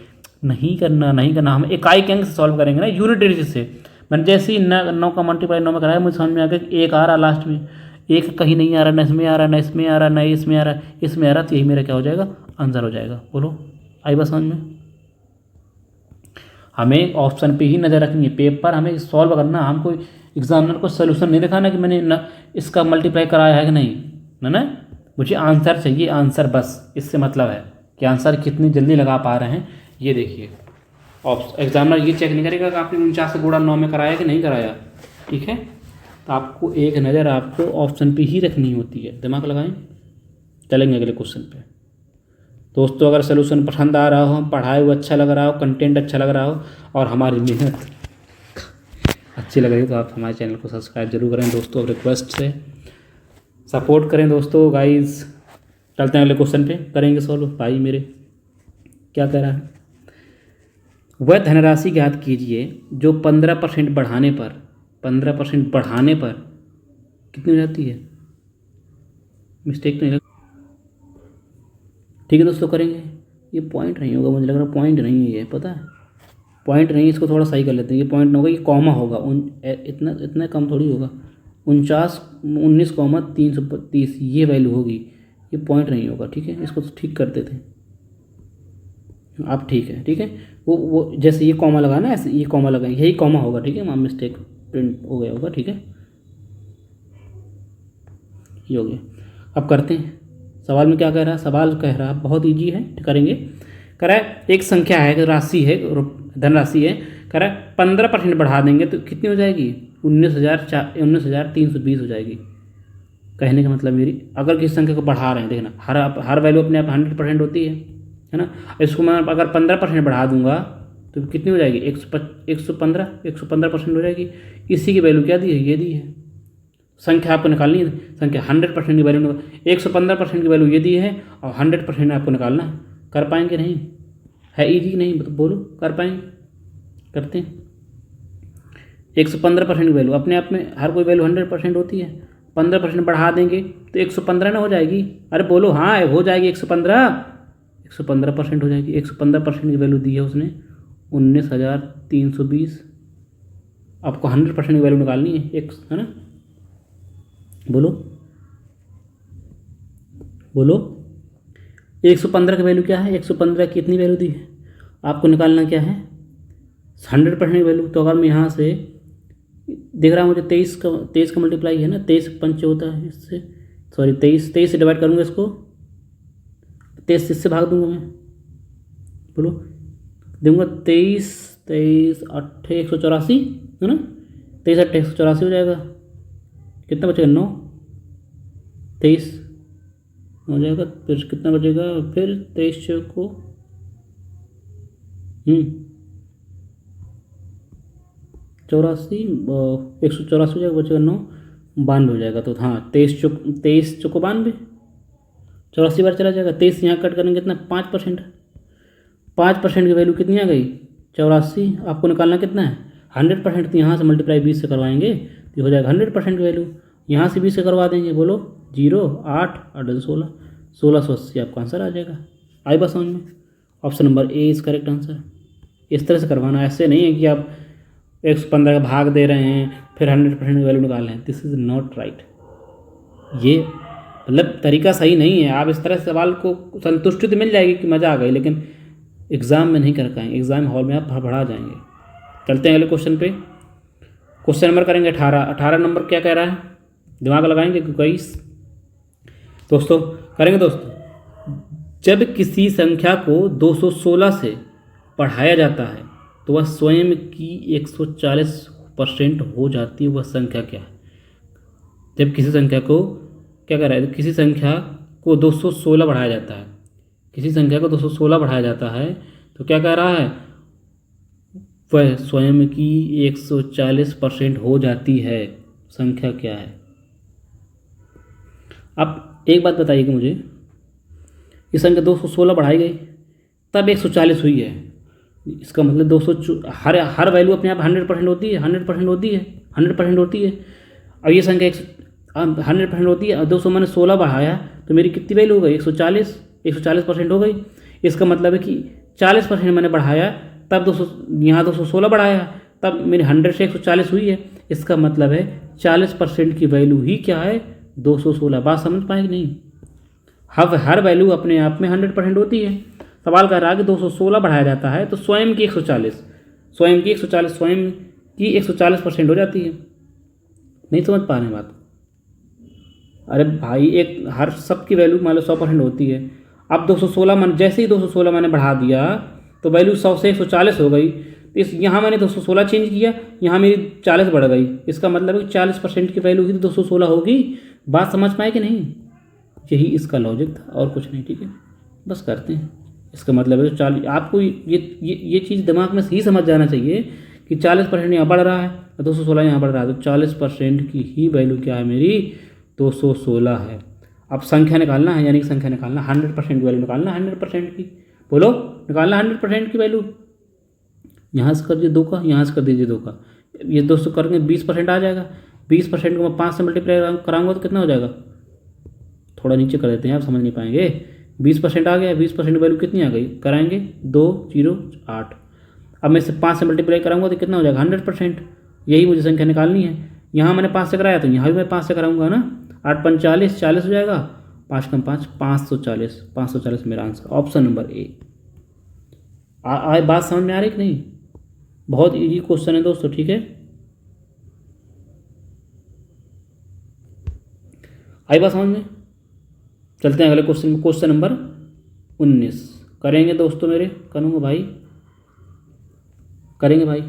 नहीं करना। हम इकाई के अंक से सॉल्व करेंगे ना, यूनिट डिजिट से। मैंने जैसे ही 9 का मल्टीप्लाई 9 में कराया, मुझे समझ में आ गया कि एक आ रहा लास्ट में, एक कहीं नहीं आ रहा, न इसमें आ रहा, न इसमें आ रहा, न इसमें आ रहा, इसमें आ रहा, तो यही मेरा क्या हो जाएगा? आंसर हो जाएगा। बोलो आई बात समझ में? हमें ऑप्शन पे ही नज़र रखनी है, पेपर हमें सॉल्व करना, हमको एग्जामिनर को सोल्यूशन नहीं दिखाना कि मैंने न इसका मल्टीप्लाई कराया है कि नहीं, ना मुझे आंसर चाहिए, आंसर बस। इससे मतलब है कि आंसर कितनी जल्दी लगा पा रहे हैं। ये देखिए, एग्जामिनर ये चेक नहीं करेगा कि आपने 49 गुणा 9 में कराया कि नहीं कराया, ठीक है? तो आपको एक नज़र आपको ऑप्शन पे ही रखनी होती है, दिमाग लगाएं। चलेंगे अगले क्वेश्चन पे। दोस्तों अगर सोल्यूशन पसंद आ रहा हो, पढ़ाए हुआ अच्छा लग रहा हो, कंटेंट अच्छा लग रहा हो और हमारी मेहनत अच्छी लग रही हो, तो आप हमारे चैनल को सब्सक्राइब जरूर करें दोस्तों, रिक्वेस्ट से सपोर्ट करें दोस्तों। गाइस चलते हैं अगले क्वेश्चन पे, करेंगे सॉल्व। भाई मेरे क्या कह रहा है? वह धनराशि ज्ञात कीजिए जो 15% बढ़ाने पर, 15% बढ़ाने पर कितनी हो जाती है? मिस्टेक तो नहीं लग, ठीक है दोस्तों करेंगे। ये पॉइंट नहीं होगा, मुझे लग रहा है पॉइंट नहीं है, ये पता है पॉइंट नहीं है, इसको थोड़ा सही कर लेते हैं। ये पॉइंट नहीं होगा, ये कॉमा होगा। इतना इतना कम थोड़ी होगा। 19,330 ये वैल्यू होगी, ये पॉइंट नहीं होगा, ठीक है? इसको तो ठीक कर देते हैं आप, ठीक है, ठीक है। वो जैसे ये कॉमा लगा ना, ऐसे ये कॉमा लगा, यही कॉमा होगा, ठीक है? वहाँ मिस्टेक प्रिंट हो गया होगा, ठीक है? ये हो गया। अब करते हैं सवाल में क्या कह रहा है। सवाल कह रहा है बहुत इजी है, करेंगे। कह रहा है एक संख्या है, राशि है, धनराशि है। कह रहा है 15% बढ़ा देंगे तो कितनी हो जाएगी? 19,320 हो जाएगी। कहने का मतलब मेरी, अगर किसी संख्या को बढ़ा रहे हैं, देखना हर वैल्यू अपने आप 100% होती है ना? इसको मैं अगर 15% बढ़ा दूंगा तो कितनी हो जाएगी? 115% हो जाएगी। इसी की वैल्यू क्या दी है? ये दी है। संख्या आपको निकालनी है, संख्या 100% की वैल्यू, 115% की वैल्यू ये दी है और 100% आपको निकालना है। कर पाएंगे नहीं? है इजी कि नहीं? मतलब बोलो कर पाएंगे? करते हैं। 115% की वैल्यू अपने आप में, हर कोई वैल्यू 100% होती है। 15% बढ़ा देंगे तो 115 ना हो जाएगी? अरे बोलो हाँ, हो जाएगी 115% हो जाएगी। 115% की वैल्यू दी है उसने 19,320। आपको 100% की वैल्यू निकालनी है, एक है ना? बोलो बोलो 115 की वैल्यू क्या है? 115 की कितनी वैल्यू दी है? आपको निकालना क्या है? 100% की वैल्यू। तो अगर मैं यहाँ से देख रहा हूँ, मुझे 23 का मल्टीप्लाई है ना, 23 पंच होता है, इससे सॉरी 23 से डिवाइड करूँगा इसको, 23 इससे भाग दूंगा मैं। बोलो दूंगा 23 23 8 184 है ना, 23 8 184 हो जाएगा। कितना बचेगा 9, 23 हो जाएगा। फिर कितना बचेगा, फिर 23 को 84 184 हो जाएगा, बचेगा 9, 92 हो जाएगा। तो हाँ 23 चौको 92, 84 बार चला जाएगा। 23 यहाँ कट करेंगे कितना 5%, 5% की वैल्यू कितनी आ गई 84। आपको निकालना कितना है 100%। तो यहाँ से मल्टीप्लाई 20 से करवाएंगे तो हो जाएगा 100% की वैल्यू। यहाँ से 20 से करवा देंगे, बोलो 0 8 8 16 1680 आपका आंसर आ जाएगा। आई बात समझ में। Option number A is correct answer. इस तरह से करवाना, ऐसे नहीं है कि आप 115 का भाग दे रहे हैं फिर 100% की वैल्यू निकाल रहे हैं। This is not right. ये मतलब तरीका सही नहीं है। आप इस तरह से सवाल को संतुष्टि तो मिल जाएगी कि मज़ा आ गई, लेकिन एग्ज़ाम में नहीं कर पाएंगे। एग्ज़ाम हॉल में आप भड़बड़ा जाएंगे। चलते हैं अगले क्वेश्चन पे। क्वेश्चन नंबर करेंगे 18 नंबर क्या कह रहा है, दिमाग लगाएंगे गाइस। दोस्तों करेंगे दोस्तों, जब किसी संख्या को 216 से बढ़ाया जाता है तो वह स्वयं की 140% हो जाती है। वह संख्या क्या है। जब किसी संख्या को क्या कर रहा है, किसी संख्या को 216 बढ़ाया जाता है, किसी संख्या को 216 बढ़ाया जाता है तो क्या कह रहा है, वह स्वयं की 140% हो जाती है। संख्या क्या है। अब एक बात बताइएगा मुझे, ये संख्या 216 बढ़ाई गई तब 140 हुई है। इसका मतलब 200 हर वैल्यू अपने आप 100% होती है, 100% होती है, 100% होती है। अब ये संख्या 100% होती है। 200 मैंने 16 बढ़ाया तो मेरी कितनी वैल्यू हो गई 140% हो गई। इसका मतलब है कि 40% मैंने बढ़ाया तब 200, यहाँ 216 बढ़ाया तब मेरी 100 से 140 हुई है। इसका मतलब है 40% की वैल्यू ही क्या है 216। बात समझ पाए कि नहीं। हर वैल्यू अपने आप में 100% होती है। सवाल कह रहा है कि 216 बढ़ाया जाता है तो स्वयं की 140 स्वयं की 140% हो जाती है। नहीं समझ पा रहे हैं बात। अरे भाई एक हर सब की वैल्यू मान लो 100% होती है। अब 216 मैंने जैसे ही 216 मैंने बढ़ा दिया तो वैल्यू 100 से 140 हो गई। इस यहाँ मैंने 216 चेंज किया, यहाँ मेरी 40 बढ़ गई। इसका मतलब है कि 40% की वैल्यू ही तो 216 होगी। बात समझ पाए कि नहीं। यही इसका लॉजिक था और कुछ नहीं। ठीक है, बस करते हैं। इसका मतलब है 40, आपको ये चीज़ दिमाग में ही समझ जाना चाहिए कि 40% यहाँ बढ़ रहा है और 216 यहाँ बढ़ रहा है तो 40% की ही वैल्यू क्या है मेरी 216 है। अब संख्या निकालना है, यानी कि संख्या निकालना 100% की वैल्यू निकालना 100% की। बोलो निकालना 100% की वैल्यू। यहाँ से कर दीजिए 2 का, यहाँ से कर दीजिए 2 का। ये 200 करेंगे 20% आ जाएगा। 20% को मैं 5 से मल्टीप्लाई कराऊंगा तो कितना हो जाएगा, थोड़ा नीचे कर देते हैं, आप समझ नहीं पाएंगे। 20% आ गया। 20% वैल्यू कितनी आ गई, कराएंगे 2 0 8। अब मैं इसे 5 से मल्टीप्लाई कराऊंगा तो कितना हो जाएगा 100%। यही मुझे संख्या निकालनी है। यहाँ मैंने 5 से कराया तो यहाँ भी मैं 5 से कराऊंगा ना। 8 5 40 40 हो जाएगा, 5 कम 5 540 मेरा आंसर। Option number A. बात समझ में आ रही कि नहीं। बहुत इजी क्वेश्चन है दोस्तों। ठीक है, आई बात समझ में। चलते हैं अगले क्वेश्चन में। क्वेश्चन नंबर 19 करेंगे दोस्तों मेरे। करूँगा भाई, करेंगे भाई।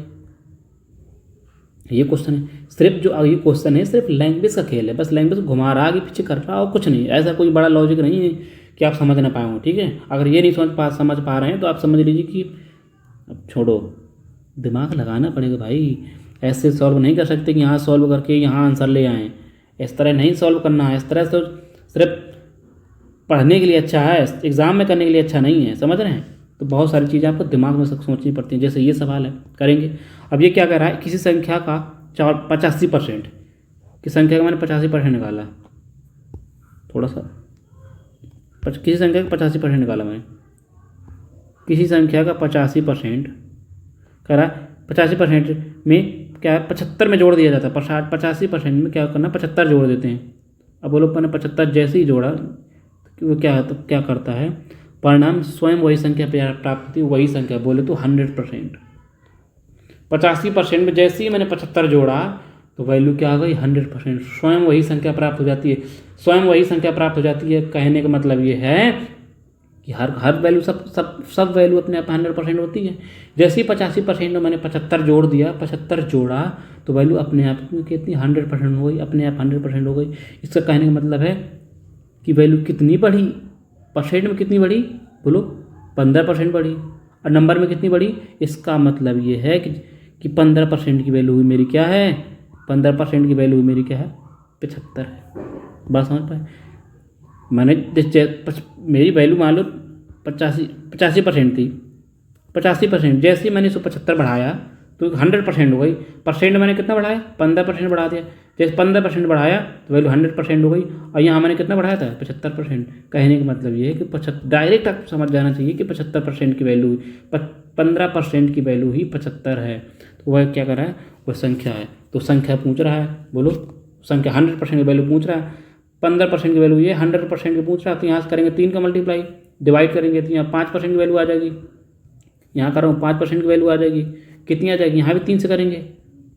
ये क्वेश्चन है सिर्फ, जो ये क्वेश्चन है सिर्फ लैंग्वेज का खेल है। बस लैंग्वेज घुमा रहा आगे पीछे कर रहा और कुछ नहीं। ऐसा कोई बड़ा लॉजिक नहीं है कि आप समझ ना पाए हो। ठीक है, अगर ये नहीं समझ पा रहे हैं तो आप समझ लीजिए कि अब छोड़ो, दिमाग लगाना पड़ेगा भाई। ऐसे सॉल्व नहीं कर सकते कि यहाँ सॉल्व करके यहाँ आंसर ले आएँ। इस तरह नहीं सॉल्व करना है। इस तरह से सिर्फ पढ़ने के लिए अच्छा है, एग्ज़ाम में करने के लिए अच्छा नहीं है। समझ रहे हैं। तो बहुत सारी चीज़ें आपको दिमाग में सोचनी पड़ती हैं। जैसे ये सवाल है, करेंगे। अब ये क्या कह रहा है, किसी संख्या का 85% की संख्या का मैंने 85% निकाला। थोड़ा सा किसी संख्या का 85% निकाला मैंने। किसी संख्या का 85% कह रहा है 85% में क्या 75 में जोड़ दिया जाता है। 85% में क्या करना, 75 जोड़ देते हैं। अब बोलो मैंने 75 जैसे ही जोड़ा वो क्या करता है, परिणाम स्वयं वही संख्या प्राप्त होती है। वही संख्या बोले तो 100%। 85% में जैसे ही मैंने 75 जोड़ा तो वैल्यू क्या आ गई 100%। स्वयं वही संख्या प्राप्त हो जाती है। स्वयं वही संख्या प्राप्त हो जाती है। कहने का मतलब ये है कि हर वैल्यू सब वैल्यू अपने आप 100% होती है। जैसे ही 85% में मैंने 75 जोड़ दिया, 75 जोड़ा तो वैल्यू अपने आप में कितनी 100% हो गई, अपने आप 100% हो गई। इसका कहने का मतलब है कि वैल्यू कितनी बढ़ी, परसेंट में कितनी बढ़ी बोलो, 15% बढ़ी। और नंबर में कितनी बढ़ी, इसका मतलब ये है कि 15% की वैल्यू हुई मेरी क्या है, 15% की वैल्यू हुई मेरी क्या है, 75 है। बात समझ पाए। मैंने मेरी वैल्यू मान लो 85% थी, 85%, जैसे ही मैंने 175 बढ़ाया तो 100% हो गई। परसेंट मैंने कितना बढ़ाया, 15% बढ़ा दिया। जैसे 15% बढ़ाया तो वैल्यू 100% हो गई। और यहाँ मैंने कितना बढ़ाया था, 75%। कहने का मतलब ये है कि डायरेक्ट आपको समझ जाना चाहिए कि 75% की वैल्यू, 15% की वैल्यू ही 75 है। तो वह क्या कर रहा है, वह संख्या है। तो संख्या पूछ रहा है, बोलो संख्या 100% की वैल्यू पूछ रहा है, 15% की वैल्यू ये 100% की पूछ रहा है। तो यहाँ से करेंगे 3 का मल्टीप्लाई, डिवाइड करेंगे तो यहाँ 5% की वैल्यू आ जाएगी। यहाँ कर रहा हूँ 5% की वैल्यू आ जाएगी, कितनी आ जाएगी, यहाँ भी 3 से करेंगे,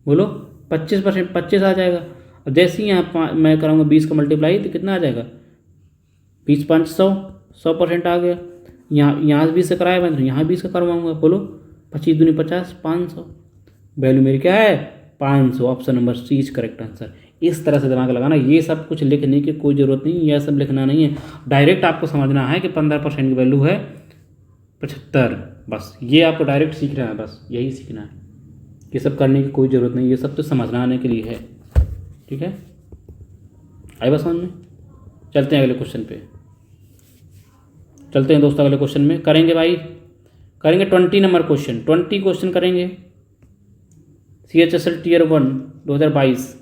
बोलो 25%, 25 आ जाएगा। और जैसे ही यहाँ मैं कराऊंगा 20 का मल्टीप्लाई तो कितना आ जाएगा, 20 5 100, 100% आ गया। यहाँ से 20 से कराया मैं, यहाँ 20 का करवाऊंगा, बोलो 25 दूनी 50, 500। वैल्यू मेरी क्या है, 500। Option number C is correct answer. इस तरह से दिमाग लगाना, ये सब कुछ लिखने की कोई ज़रूरत नहीं, यह सब लिखना नहीं है। डायरेक्ट आपको समझना है कि 15% की वैल्यू है 75, बस ये आपको डायरेक्ट सीखना है, बस यही सीखना है। ये सब करने की कोई ज़रूरत नहीं, ये सब तो समझना आने के लिए है। ठीक है, आई बात समझ में। चलते हैं अगले क्वेश्चन पे, चलते हैं दोस्तों अगले क्वेश्चन में। करेंगे भाई, करेंगे 20 नंबर क्वेश्चन, 20 क्वेश्चन करेंगे। CHSL Tier 1 2022।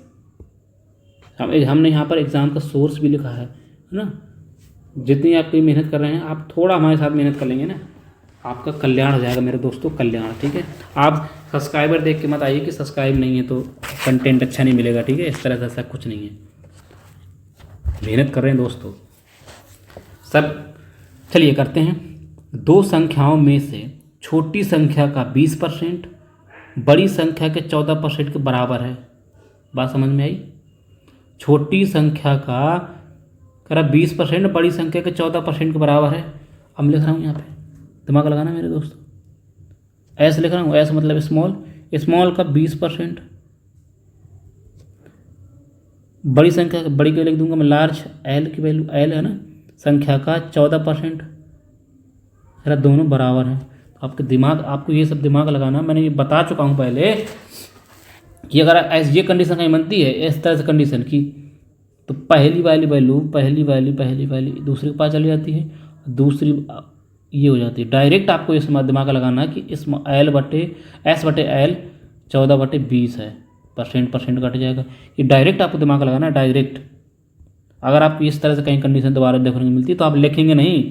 हमने यहाँ पर एग्ज़ाम का सोर्स भी लिखा है ना। जितनी आपकी मेहनत कर रहे हैं, आप थोड़ा हमारे साथ मेहनत कर लेंगे ना, आपका कल्याण हो जाएगा मेरे दोस्तों, कल्याण। ठीक है, आप सब्सक्राइबर देख के मत आइए कि सब्सक्राइब नहीं है तो कंटेंट अच्छा नहीं मिलेगा। ठीक है, इस तरह से ऐसा कुछ नहीं है, मेहनत कर रहे हैं दोस्तों सब। चलिए करते हैं। दो संख्याओं में से छोटी संख्या का 20% बड़ी संख्या के 14% के बराबर है। बात समझ में आई। छोटी संख्या का करा 20%, बड़ी संख्या के 14% के बराबर है। अब लिख रहा हूँ यहाँ पे, दिमाग लगाना मेरे दोस्तों, ऐसे लिख रहा हूँ, ऐसे मतलब स्मॉल, स्मॉल का 20%, बड़ी संख्या, बड़ी को लिख दूंगा मैं लार्ज, एल की वैल्यू, एल है ना, संख्या का 14%। अरे दोनों बराबर हैं। तो आपके दिमाग, आपको ये सब दिमाग लगाना, मैंने ये बता चुका हूँ पहले कि अगर ऐसी ये कंडीशन कहीं बनती है इस तरह से कंडीशन की, तो पहली वाली वैल्यू पहली वाली दूसरे के पास चली जाती है, दूसरी ये हो जाती है। डायरेक्ट आपको इस दिमाग लगाना कि इस एल बटे एस बटे एल 14/20 है, परसेंट कट जाएगा। ये डायरेक्ट आपको दिमाग लगाना, डायरेक्ट। अगर आपको इस तरह से कहीं कंडीशन दोबारा देखने को मिलती है तो आप लिखेंगे नहीं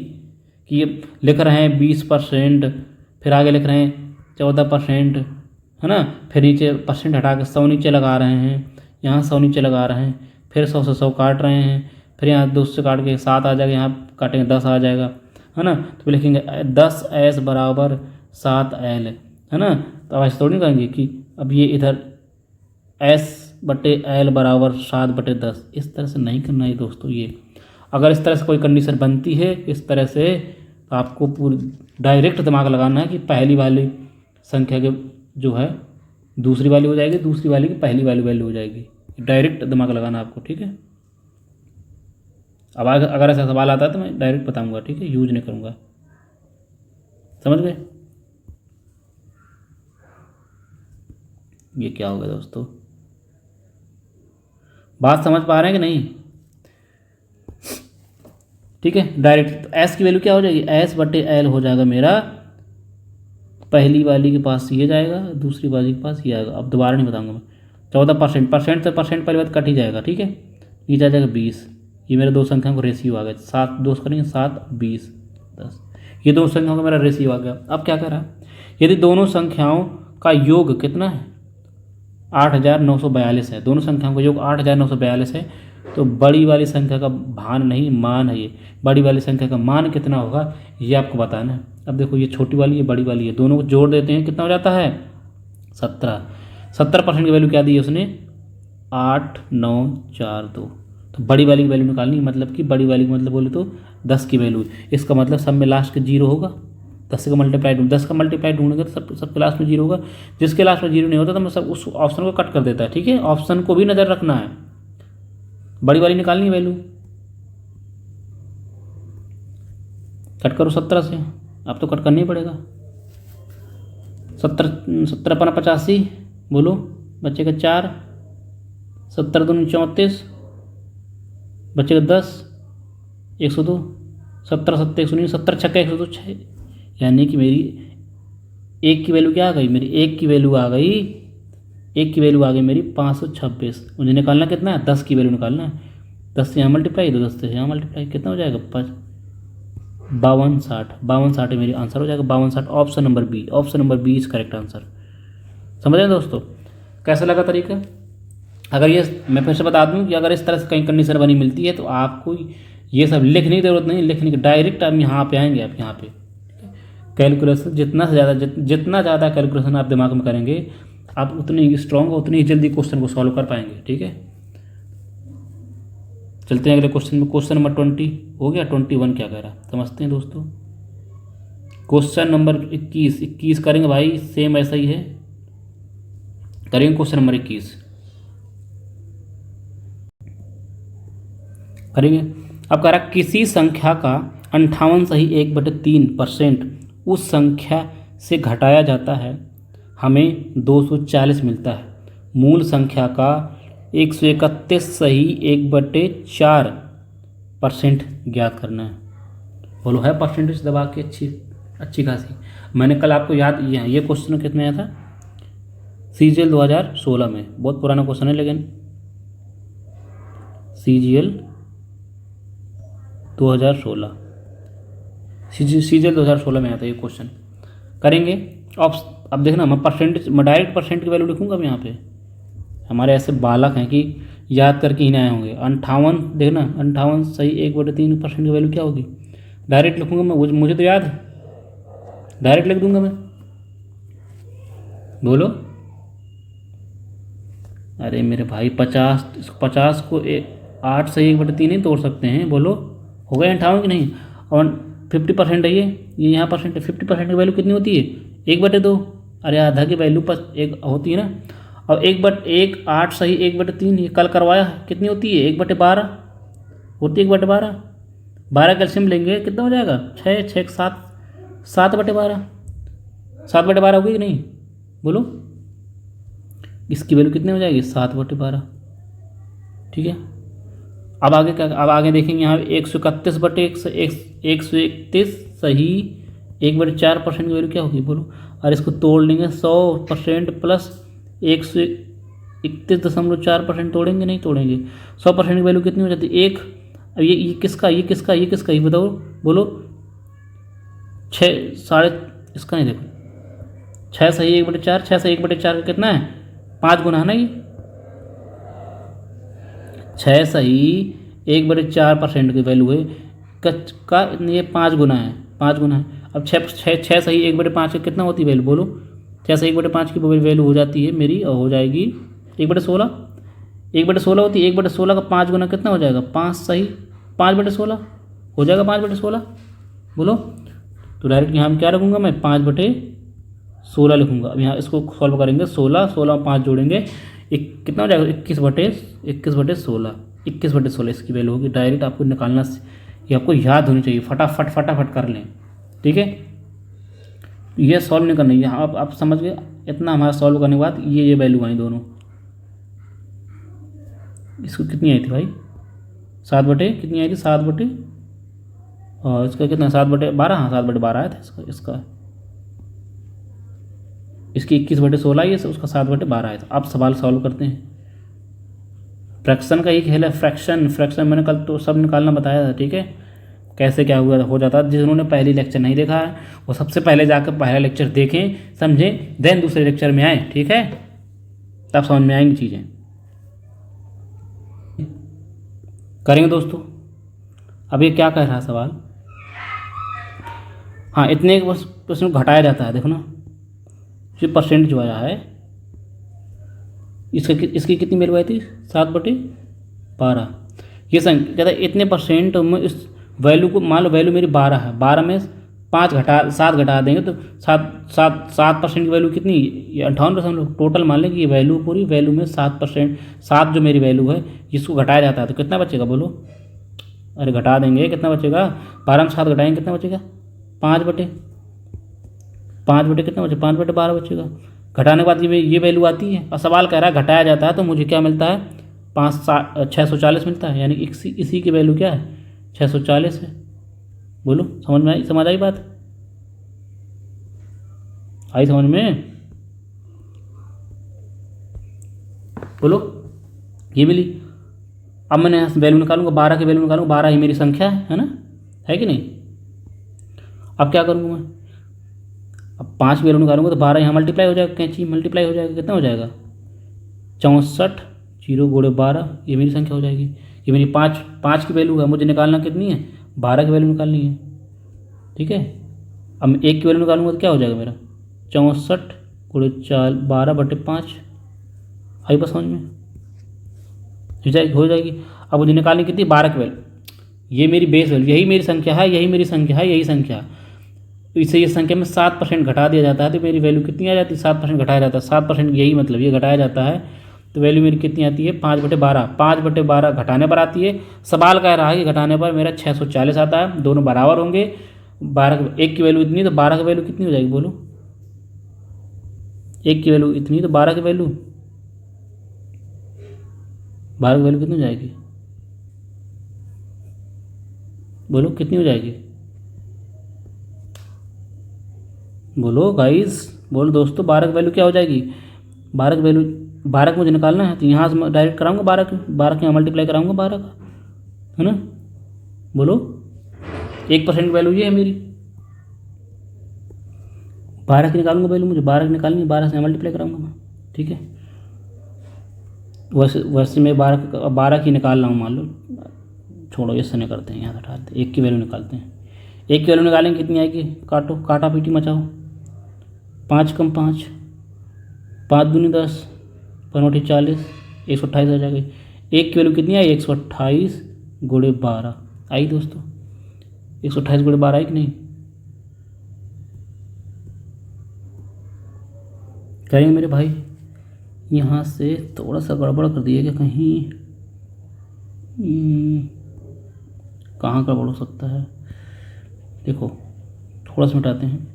कि ये लिख रहे हैं 20%, फिर आगे लिख रहे हैं 14%, है ना, फिर नीचे परसेंट हटा के 100 नीचे लगा रहे हैं, यहाँ 100 नीचे लगा रहे हैं, फिर 100 से 100 काट रहे हैं, फिर यहाँ 2 से काट के 7 आ जाएगा, यहाँ काटेंगे 10 आ जाएगा, है ना। तो लिखेंगे 10s बराबर 7l, है ना। तो अब ऐसे थोड़ी कहेंगे कि अब ये इधर s/l बराबर 7/10, इस तरह से नहीं करना है दोस्तों। ये अगर इस तरह से कोई कंडीशन बनती है इस तरह से, तो आपको पूरी डायरेक्ट दिमाग लगाना है कि पहली वाली संख्या के जो है दूसरी वाली हो जाएगी, दूसरी वाली की पहली वाली वैल्यू हो जाएगी। डायरेक्ट दिमाग लगाना आपको, ठीक है। अब अगर ऐसा सवाल आता है तो मैं डायरेक्ट बताऊंगा, ठीक है, यूज नहीं करूंगा, समझ गए। ये क्या होगा दोस्तों, बात समझ पा रहे हैं कि नहीं। ठीक है, डायरेक्ट एस की वैल्यू क्या हो जाएगी, s/l हो जाएगा मेरा, पहली वाली के पास ये जाएगा, दूसरी वाली के पास ये आएगा। अब दोबारा नहीं बताऊंगा मैं। 14%, परसेंट से परसेंट पहली बात कट ही जाएगा, ठीक है। ये आ जाएगा 20, ये मेरे दो संख्याओं का रेशियो आ गया। 7 2 करेंगे 7 20 10, ये दो संख्याओं का मेरा रेशियो आ गया। अब क्या करा, यदि दोनों संख्याओं का योग कितना है 8942 है, दोनों संख्याओं का योग 8942 है, तो बड़ी वाली संख्या का भान नहीं मान है, ये बड़ी वाली संख्या का मान कितना होगा ये आपको बताना है। अब देखो ये छोटी वाली है, बड़ी वाली है, दोनों को जोड़ देते हैं, कितना हो जाता है 17। 70% की वैल्यू क्या दी है उसने, 8942। तो बड़ी वाली की वैल्यू निकालनी, मतलब कि बड़ी वाली का मतलब बोले तो 10 की वैल्यू, इसका मतलब सब में लास्ट के 0 होगा। 10 का मल्टीप्लाई 10 का मल्टीप्लाई ढूंढेंगे तो सबके लास्ट में 0 होगा। जिसके लास्ट में 0 नहीं होता तो मैं सब उस ऑप्शन को कट कर देता है। ठीक है, ऑप्शन को भी नज़र रखना है। बड़ी वाली निकालनी है वैल्यू, कट करो 17 से, अब तो कट करना ही पड़ेगा। 70 बोलो, बच्चे का 4, 70 दूनी 34, बच्चे का 10, 102, 17 7 119, 70 छक्का 102 6, यानी कि मेरी एक की वैल्यू क्या आ गई, मेरी एक की वैल्यू आ गई, एक की वैल्यू आ गई मेरी 526। मुझे निकालना कितना है, 10 की वैल्यू निकालना है। 10 से यहाँ मल्टीप्लाई, तो 10 से यहाँ मल्टीप्लाई, कितना हो जाएगा 52 60 मेरी आंसर हो जाएगा 52 60। Option number B, option number B is correct answer. समझ रहे दोस्तों, कैसा लगा तरीका? अगर ये मैं फिर से बता दूं कि अगर इस तरह से कहीं कंडीशन बनी मिलती है तो आपको ये सब लिखने की ज़रूरत नहीं, लिखने की डायरेक्ट आप यहाँ पे आएंगे। आप यहाँ पे कैलकुलेशन जितना से ज़्यादा जितना ज़्यादा कैलकुलेशन आप दिमाग में करेंगे, आप उतनी ही स्ट्रॉन्ग, उतनी ही जल्दी क्वेश्चन को सॉल्व कर पाएंगे। ठीक है, चलते हैं अगले क्वेश्चन में। क्वेश्चन नंबर 20 हो गया, 21 क्या कह रहा है समझते हैं दोस्तों। क्वेश्चन नंबर 21 करेंगे भाई, सेम ऐसा ही है, करेंगे क्वेश्चन नंबर 21 करेंगे। अब कह रहा किसी संख्या का 58 सही 1/3% उस संख्या से घटाया जाता है, हमें 240 मिलता है। मूल संख्या का 131 सही 1/4% ज्ञात करना है। बोलो है परसेंटेज दबा के अच्छी खासी। मैंने कल आपको याद ये क्वेश्चन कितने आया था, CGL 2016 में, बहुत पुराना क्वेश्चन है लेकिन CGL 2016 में आया था ये क्वेश्चन। करेंगे अब देखना, मैं डायरेक्ट परसेंट की वैल्यू लिखूंगा। अब यहाँ पे हमारे ऐसे बालक हैं कि याद करके ही नहीं आए होंगे। 58 देखना, 58 सही 1/3% की वैल्यू क्या होगी, डायरेक्ट लिखूंगा मैं, मुझे तो याद है, डायरेक्ट लिख दूंगा मैं। बोलो, अरे मेरे भाई 50 को 8 सही 1/3 नहीं तोड़ सकते हैं। बोलो हो गए 58 कि नहीं। और 50% है ये यहाँ परसेंट है। 50% की वैल्यू कितनी होती है, 1/2। अरे आधा की वैल्यू पर एक होती है ना। और 8 सही 1/3 ये कल करवाया है, कितनी होती है 1/12 होती है। 1/12 12 कैल्शियम लेंगे कितना हो जाएगा 6 6 7 7/12 7/12 होगी कि नहीं। बोलो इसकी वैल्यू कितनी हो जाएगी 7/12। ठीक है, अब आगे देखेंगे यहाँ 131 सही 1/4% की वैल्यू क्या होगी। बोलो, और इसको तोड़ लेंगे 100% प्लस 131.4% तोड़ेंगे, नहीं तोड़ेंगे। 100% की वैल्यू कितनी हो जाती है 1। अब ये किसका ये बताओ। बोलो 6 साढ़े इसका नहीं, देखो 6 सही 1/4, 6 सही 1/4 का कितना है 5 गुना है ना। ये 6 सही 1/4% की वैल्यू है का ये 5 गुना है, 5 गुना है। अब 6 सही 1/5 की कितना होती है वैल्यू। बोलो 6 सही 1/5 की वैल्यू हो जाती है मेरी, और हो जाएगी 1/16 होती है। 1/16 का 5 गुना कितना हो जाएगा 5 सही 5/16 हो जाएगा 5/16। बोलो, तो डायरेक्ट यहाँ में क्या रखूँगा मैं 5/16 लिखूँगा। अब यहाँ इसको सॉल्व करेंगे, 16 और 5 जोड़ेंगे कितना हो जाएगा 21/16 इसकी वैल्यू होगी। डायरेक्ट आपको निकालना, ये आपको याद होनी चाहिए, फटाफट कर लें। ठीक है, ये सॉल्व नहीं करना, यहाँ आप समझ गए। इतना हमारा सॉल्व करने के बाद ये वैल्यू आई दोनों। इसको कितनी आई थी भाई 7 कितनी आई थी 7 और इसका कितना 7/12। हाँ 7/12 आया था इसका इसकी 21/16 आई है, उसका 7/12 आया था। अब सवाल सॉल्व करते हैं। फ्रैक्शन का ही खेल है, फ्रैक्शन मैंने कल तो सब निकालना बताया था। ठीक है, कैसे क्या हुआ हो जाता है। जिन्होंने पहली लेक्चर नहीं देखा है वो सबसे पहले जाकर पहला लेक्चर देखें, समझें, देन दूसरे लेक्चर में आए। ठीक है, तब समझ में आएंगी चीज़ें। करेंगे दोस्तों। अब ये क्या कह रहा है सवाल, हाँ इतने प्रश्न घटाया जाता है। देखो ना जो परसेंट जो आया है इसकी कितनी वैल्यू आई थी 7/12। ये संख्या कहता है इतने परसेंट में इस वैल्यू को, मान लो वैल्यू मेरी 12 है, 12 में 7 घटा देंगे तो 7% की वैल्यू कितनी, ये 58%। टोटल मान लें कि ये वैल्यू पूरी वैल्यू में 7%, 7 जो मेरी वैल्यू है इसको घटाया जाता है तो कितना बचेगा बोलो। अरे घटा देंगे कितना बचेगा, 12 में 7 घटाएंगे कितना बचेगा, 5/5 कितना बचेगा, 5/12 बचेगा। घटाने के बाद ये वैल्यू आती है और सवाल कह रहा है घटाया जाता है तो मुझे क्या मिलता है, 640 मिलता है, यानी इसी की वैल्यू क्या है, 640 है। बोलो समझ में आई, समझ आई बात, आई समझ में, बोलो। ये मिली। अब मैंने यहाँ से वैल्यू निकालूंगा, 12 की वैल्यू निकालूंगा, 12 ही मेरी संख्या है ना, है कि नहीं। अब क्या करूँगा मैं, अब 5 की वैल्यू निकालूंगा तो 12 यहाँ मल्टीप्लाई हो जाएगा, कैंची मल्टीप्लाई हो जाएगा, कितना हो जाएगा, 64 0 × 12, ये मेरी संख्या हो जाएगी। ये मेरी 5 की वैल्यू है, मुझे निकालना कितनी है, 12 की वैल्यू निकालनी है, ठीक है। अब मैं 1 की वैल्यू निकालूंगा तो क्या हो जाएगा मेरा, 64 × 12/5, आई बस समझ में, हो जाएगी। अब मुझे निकालनी कितनी, 12 की वैल्यू, ये मेरी बेस वैल्यू, यही मेरी संख्या है, यही मेरी संख्या है, यही संख्या। तो इससे ये संख्या में 7% घटा दिया जाता है तो मेरी वैल्यू कितनी आ जाती है, 7% घटाया जाता है, 7% यही मतलब ये घटाया जाता है तो वैल्यू मेरी कितनी आती है, 5/12, 5/12 घटाने पर आती है। सवाल कह रहा है कि घटाने पर मेरा 640 आता है, दोनों बराबर होंगे। 1 की वैल्यू इतनी तो 12 की वैल्यू कितनी हो जाएगी बोलो, 1 की वैल्यू इतनी तो 12 की वैल्यू, 12 की वैल्यू कितनी हो जाएगी बोलो, कितनी हो जाएगी बोलो गाइस, बोलो दोस्तों, 12 की वैल्यू क्या हो जाएगी, 12 की वैल्यू, 12 को मुझे निकालना है तो यहाँ से मैं डायरेक्ट कराऊंगा 12 के यहाँ मल्टीप्लाई कराऊंगा 12 का, है ना। बोलो 1% की वैल्यू ये है मेरी, 12 की निकालूंगा वैल्यू, मुझे 12 की निकालनी है, 12 से मल्टीप्लाई कराऊंगा मैं, ठीक है। वैसे मैं 12 की निकाल रहा हूँ, मान लो, छोड़ो इससे नहीं करते हैं, यहाँ से हटाते हैं, 1 की वैल्यू निकालते हैं। 1 की वैल्यू निकालेंगे कितनी आएगी, काटो, काटा पीटी मचाओ, 5 × 5, 5 दूनी 10, 5 × 40, 128 आ जाएगी। 1 की वैल्यू कितनी आई, 128 × 12 आई दोस्तों, 128 × 12 आई कि नहीं, करेंगे मेरे भाई। यहाँ से थोड़ा सा गड़बड़ कर दिया क्या कहीं, कहाँ गड़बड़ हो सकता है, देखो थोड़ा सा मिटाते हैं।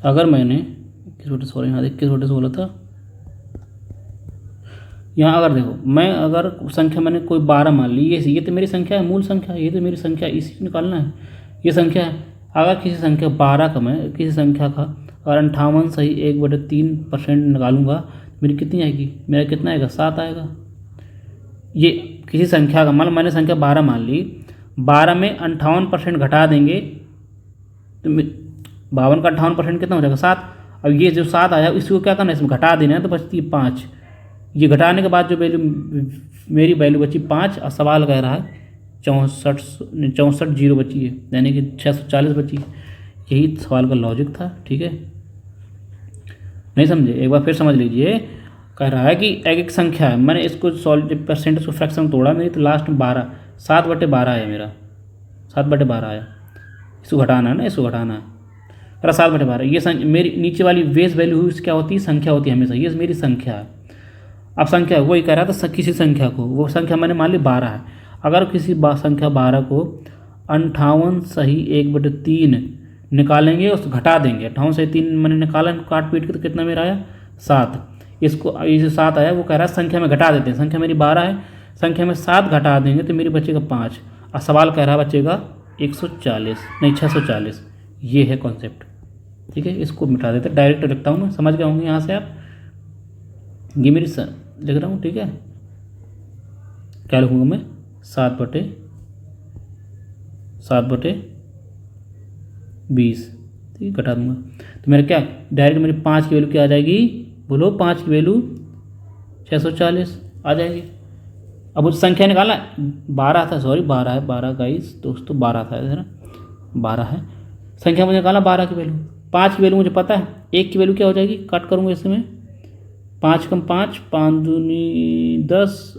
अगर मैंने यहाँ 21/16 था, यहाँ अगर देखो मैं अगर संख्या मैंने कोई 12 मान ली, ये तो मेरी संख्या है, मूल संख्या, ये तो मेरी संख्या, इसी को निकालना है, ये संख्या है। अगर किसी संख्या 12 का मैं किसी संख्या का अगर 58 सही 1/3% निकालूंगा मेरी कितनी आएगी, मेरा कितना आएगा, 7 आएगा। ये किसी संख्या का, मान लो मैंने संख्या 12 मान ली, 12 में 58% घटा देंगे तो 52 का 58% कितना हो जाएगा, 7। अब ये जो 7 आया इसको क्या करना है, इसमें घटा देना है तो बचती है 5। ये घटाने के बाद जो वैल्यू मेरी वैल्यू बची 5, और सवाल कह रहा है 64 0 बची है, यानी कि 640 बची है। यही सवाल का लॉजिक था, ठीक है। नहीं समझे, एक बार फिर समझ लीजिए। कह रहा है कि एक संख्या है, मैंने इसको सॉल्व परसेंटेज को फ्रैक्शन तोड़ा नहीं तो लास्ट में 12, 7/12 आया मेरा, 7/12 आया। इसको घटाना है ना, इसको घटाना है, अरे 7/12। ये मेरी नीचे वाली बेस वैल्यू हुई क्या होती है, संख्या होती है हमेशा, ये मेरी संख्या है। अब संख्या वही कह रहा था, किसी संख्या को, वो संख्या मैंने मान ली 12 है। अगर किसी संख्या 12 को 58 सही 1/3 निकालेंगे, उसको घटा देंगे, 58 सही 3 मैंने निकाला काट पीट के तो कितना मेरा आया, 7। इसको ये जो 7 आया वो कह रहा है संख्या में घटा देते हैं, संख्या मेरी 12 है, संख्या में 7 घटा देंगे तो मेरी बचेगा 5, और सवाल कह रहा बचेगा 140 नहीं 640। ये है कॉन्सेप्ट, ठीक है। इसको मिटा देते, डायरेक्ट लिखता हूँ मैं, समझ गए होंगे यहाँ से आप। ये मेरी लिख रहा हूँ, ठीक है। क्या लिखूँगा मैं, 7/20, ठीक है, घटा दूँगा तो मेरा क्या डायरेक्ट मेरी 5 की वैल्यू क्या आ जाएगी, बोलो 5 की वैल्यू 640 आ जाएगी। अब उस संख्या निकाला, 12 था, सॉरी 12 है, 12 गाइस दोस्तों 12 था, है ना, 12 है। संख्या मुझे निकाला 12 की वैल्यू, 5 की वैल्यू मुझे पता है, 1 की वैल्यू क्या हो जाएगी, कट करूँगा इसमें, 5 × 5, 5 दूनी 10,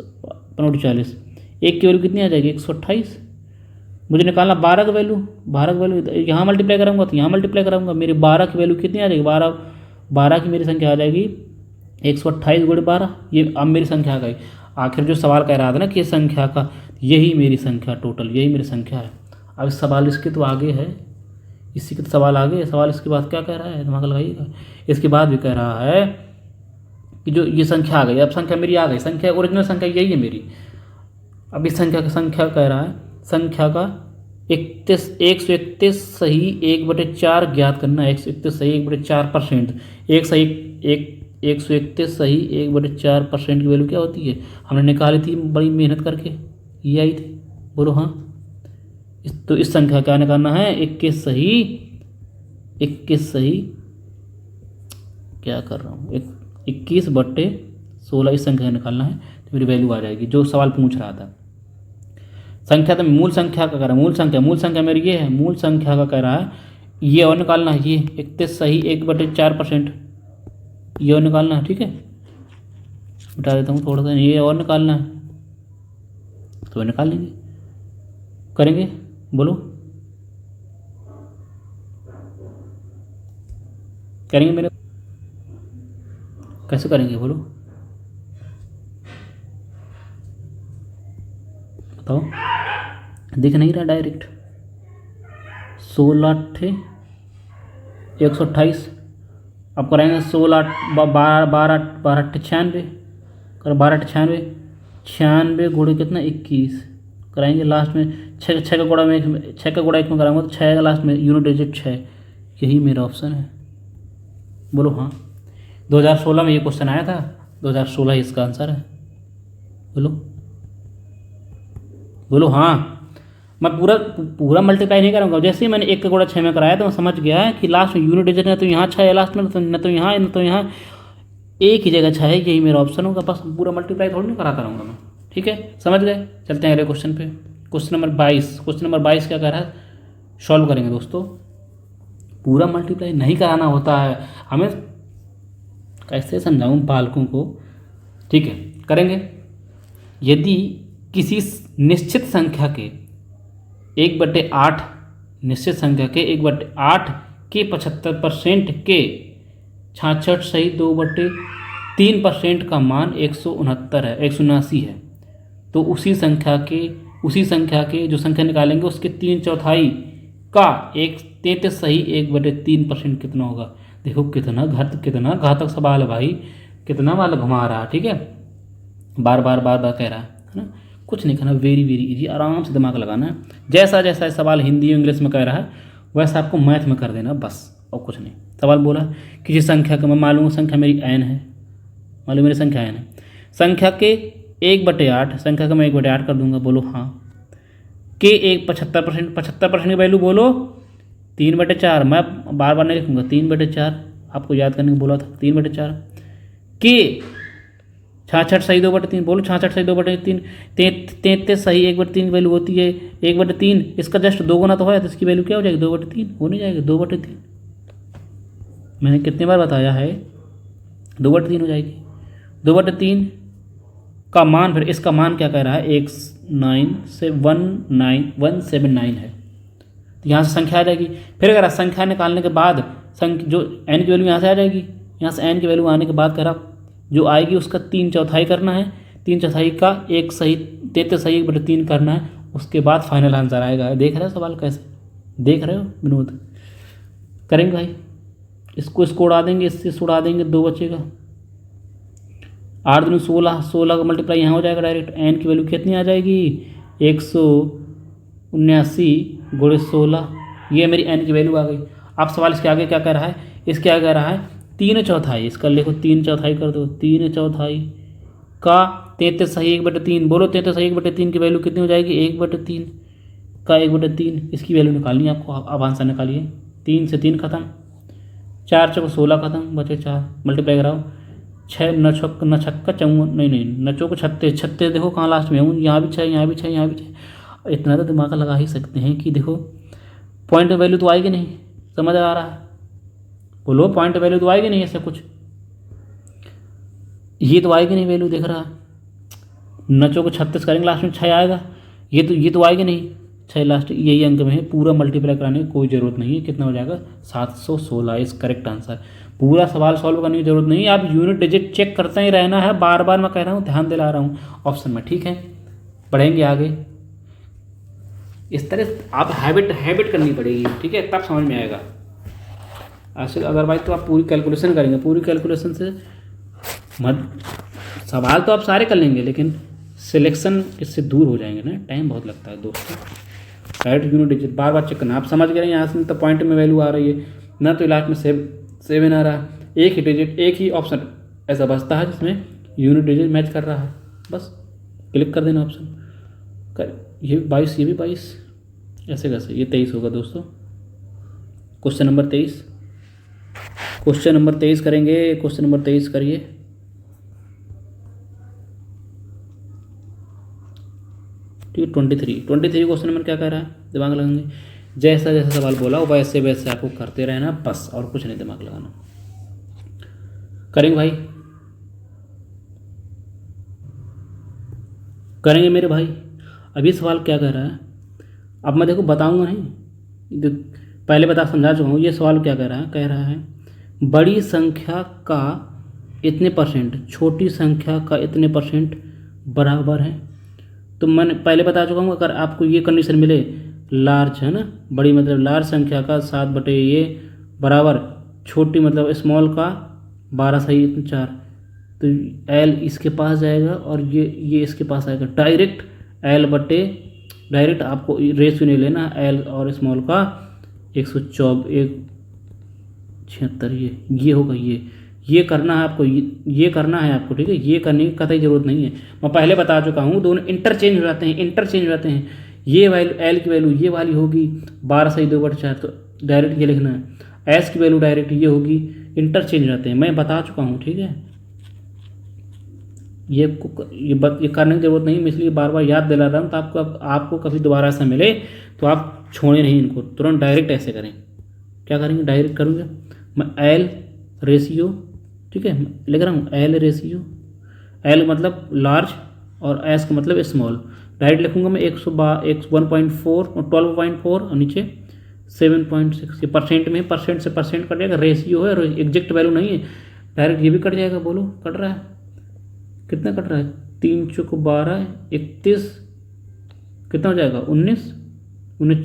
5 40। एक की वैल्यू कितनी आ जाएगी 128। मुझे निकालना 12 का वैल्यू, 12 का वैल्यू यहाँ मल्टीप्लाई कराऊंगा तो यहाँ मल्टीप्लाई कराऊंगा, मेरी 12 की वैल्यू कितनी आ जाएगी 12 की मेरी संख्या आ जाएगी 128 गुणे 12। ये अब मेरी संख्या आ गई। आखिर जो सवाल कह रहा था ना कि संख्या का, यही मेरी संख्या टोटल, यही मेरी संख्या है। अब इस सवाल इसके तो आगे है, इसी के तो सवाल आगे है। सवाल इसके बाद क्या कह रहा है, दिमाग लगाइएगा। इसके बाद भी कह रहा है कि जो ये संख्या आ गई, अब संख्या मेरी आ गई, संख्या ओरिजिनल संख्या यही है मेरी। अब इस संख्या का संख्या कह रहा है, संख्या का 131 सही 1/4 ज्ञात करना है। 131 सही 1/4%। 131 सही 1/4% की वैल्यू क्या होती है, हमने निकाली थी बड़ी मेहनत करके, ये आई थी। बोलो हाँ। तो इस संख्या क्या निकालना है, 21 सही क्या कर रहा हूँ, 21/16 इस संख्या निकालना है तो मेरी वैल्यू आ जाएगी जो सवाल पूछ रहा था। संख्या तो मूल संख्या का कह रहा है, मूल संख्या मेरी ये है, मूल संख्या का कह रहा है ये और निकालना है, ये 31 सही 1/4%, ये और निकालना है। ठीक है, बता देता हूँ थोड़ा सा, ये और निकालना है तो निकाल लेंगे, करेंगे। बोलो करेंगे मेरे, कैसे करेंगे बोलो बताओ, दिख नहीं रहा डायरेक्ट। 16 × 128, अब कराएंगे 16 12 96 कर 12 96 96 गुणे कितना 21 कराएंगे। लास्ट में छः का गुणा में 6 का गुणा 1 में कराऊंगा तो 6 का लास्ट में यूनिट डिजिट 6, यही मेरा ऑप्शन है। बोलो हाँ। 2016 में ये क्वेश्चन आया था, 2016 ही इसका आंसर है। बोलो बोलो हाँ। मैं पूरा मल्टीप्लाई नहीं करूँगा, जैसे ही मैंने 1 का गुणा 6 में कराया तो मैं समझ गया कि लास्ट में यूनिट डिजिट न तो यहाँ 6 है लास्ट में, न तो यहाँ, न तो यहाँ, एक ही जगह 6 है, यही मेरा ऑप्शन होगा। बस पूरा मल्टीप्लाई थोड़ी नहीं कराता रहूँगा मैं। ठीक है, समझ गए। चलते हैं अगले क्वेश्चन पे। Question number 22। क्वेश्चन नंबर 22 क्या कह रहा है, सॉल्व करेंगे दोस्तों। पूरा मल्टीप्लाई नहीं कराना होता है हमें, कैसे समझाऊं बालकों को। ठीक है, करेंगे। यदि किसी निश्चित संख्या के 1/8 निश्चित संख्या के 1/8 के 75% के 66 सही 2/3% का मान 169 है, 179 है, तो उसी संख्या के जो संख्या निकालेंगे उसके 3/4 का 33 सही 1/3% कितना होगा। देखो कितना घातक सवाल है भाई, कितना वाला घुमा रहा है। ठीक है, बार बार कह रहा है ना, कुछ नहीं करना, वेरी इजी, आराम से दिमाग लगाना है। जैसा जैसा सवाल हिंदी इंग्लिश में कह रहा है वैसा आपको मैथ में कर देना बस, और कुछ नहीं। सवाल बोला किसी संख्या का, मैं मालूम संख्या मेरी n है, मालूम मेरी संख्या n है, संख्या के 1/8, संख्या का मैं 1/8 कर दूंगा। बोलो हाँ। के 75% की वैल्यू बोलो 3/4, मैं बार बार नहीं लिखूंगा, 3/4 आपको याद करने को बोला था, 3/4 के 66 सही 2/3, बोलो 66 सही 2/3, 33 सही 1/3 की वैल्यू होती है 1/3, इसका जस्ट 2 गुना तो है तो इसकी वैल्यू क्या हो जाएगी 2/3, हो नहीं जाएगी 2/3। मैंने कितनी बार बताया है 2/3 हो जाएगी। 2/3 का मान, फिर इसका मान क्या कह रहा है 179 है, तो यहाँ से संख्या आ जाएगी। फिर अगर संख्या निकालने के बाद जो n की वैल्यू यहाँ से आ जाएगी, यहाँ से n की वैल्यू आने के बाद कह रहा जो आएगी उसका 3/4 करना है, 3/4 का 1 सही 33 सही 1/3 करना है, उसके बाद फाइनल आंसर आएगा। देख रहे हो सवाल कैसे, देख रहे हो विनोद, करेंगे भाई। इसको उड़ा देंगे, इससे उड़ा देंगे, 2 बचेगा। 8 दूनी 16, 16 का मल्टीप्लाई यहाँ हो जाएगा डायरेक्ट। n की वैल्यू कितनी आ जाएगी 179 गुणे 16, ये मेरी n की वैल्यू आ गई। अब सवाल इसके आगे क्या कह रहा है, इसके आगे कह रहा है 3/4, इसका लिखो 3/4 कर दो, 3/4 का 33 सही 1/3, बोलो 33 सही 1/3 की वैल्यू कितनी हो जाएगी 1/3 का 1/3, इसकी वैल्यू निकालनी है आपको। अब आंसर निकालिए, 3 से 3 खत्म, 4 चौक 16 खत्म, बचे 4, मल्टीप्लाई कराओ 6 न छक्का 54, नहीं न चौक 36, देखो कहाँ लास्ट में हूँ, यहाँ भी 6, यहाँ भी 6, यहाँ भी 6। इतना तो दिमाग लगा ही सकते हैं कि देखो पॉइंट वैल्यू तो आएगी नहीं, समझ आ रहा है, बोलो पॉइंट वैल्यू तो आएगी नहीं, ऐसा कुछ ये तो आएगी नहीं वैल्यू, दिख रहा 9 को 36 करेंगे लास्ट में 6 आएगा। ये तो आएगा नहीं, 6 लास्ट यही अंक में है, पूरा मल्टीप्लाई कराने की कोई ज़रूरत नहीं है। कितना हो जाएगा 716 इस करेक्ट आंसर। पूरा सवाल सॉल्व करने की जरूरत नहीं है, आप यूनिट डिजिट चेक करते ही रहना है, बार बार मैं कह रहा हूँ, ध्यान दिला रहा हूँ ऑप्शन में। ठीक है, बढ़ेंगे आगे। इस तरह आप हैबिट करनी पड़ेगी, ठीक है, तब समझ में आएगा। ऐसे अदरवाइज तो आप पूरी कैलकुलेशन करेंगे, पूरी कैलकुलेशन से सवाल तो आप सारे कर लेंगे, लेकिन सिलेक्शन इससे दूर हो जाएंगे ना, टाइम बहुत लगता है दोस्तों। राइट यूनिट डिजिट बार बार चेक करना। आप समझ गए यहाँ से तो पॉइंट में वैल्यू आ रही है ना, तो लास्ट में 7 आ रहा है। एक ही डिजिट, एक ही ऑप्शन ऐसा बचता है जिसमें यूनिट डिजिट मैच कर रहा है, बस क्लिक कर देना ऑप्शन कर। ये 22, ये भी 22, ऐसे कैसे, ये 23 होगा दोस्तों। क्वेश्चन नंबर 23, क्वेश्चन नंबर 23 करेंगे। क्वेश्चन नंबर 23 करिए। ठीक है, 23 क्वेश्चन नंबर क्या कह रहा है, दिमाग लगाएंगे। जैसा जैसा सवाल बोला वैसे वैसे आपको करते रहना बस, और कुछ नहीं दिमाग लगाना। करेंगे भाई, करेंगे मेरे भाई। अभी सवाल क्या कह रहा है, अब मैं देखो बताऊंगा नहीं, पहले बता समझा चुका हूँ। ये सवाल क्या कह रहा है बड़ी संख्या का इतने परसेंट छोटी संख्या का इतने परसेंट बराबर है। तो मैंने पहले बता चुका हूँ, अगर आपको ये कंडीशन मिले, लार्ज है ना, बड़ी मतलब लार्ज संख्या का 7 ये बराबर छोटी मतलब स्मॉल का 12 सही 4, तो एल इसके पास जाएगा और ये इसके पास आएगा। डायरेक्ट आपको रेशियो नहीं लेना, एल और स्मॉल का 176, ये होगा। ये करना है आपको, ये करना है आपको, ठीक है। ये करने की कतई ज़रूरत नहीं है, मैं पहले बता चुका हूँ। दोनों इंटरचेंज हो जाते हैं। ये वैल्यू एल की वैल्यू ये वाली होगी 12 सही 2/4, तो डायरेक्ट ये लिखना है। एस की वैल्यू डायरेक्ट ये होगी, इंटरचेंज हो जाते हैं, मैं बता चुका हूँ, ठीक है। ये करने की जरूरत नहीं, मैं इसलिए बार बार याद दिला रहा हूँ, तो आपको कभी दोबारा ऐसा मिले तो आप छोड़े नहीं इनको, तुरंत डायरेक्ट ऐसे करें। क्या करेंगे, डायरेक्ट करूँगा मैं एल रेशियो, ठीक है, लिख रहा हूँ एल रेशियो। एल मतलब लार्ज और एस का मतलब स्मॉल। डायरेक्ट लिखूँगा मैं 1.4 और 12.4 और नीचे 7.6। ये परसेंट में, परसेंट से परसेंट कट जाएगा, रेशियो है, एग्जैक्ट वैल्यू नहीं है। डायरेक्ट ये भी कट जाएगा, बोलो कट रहा है, कितना कट रहा है, 3 चौक 12, 31, कितना हो जाएगा 19,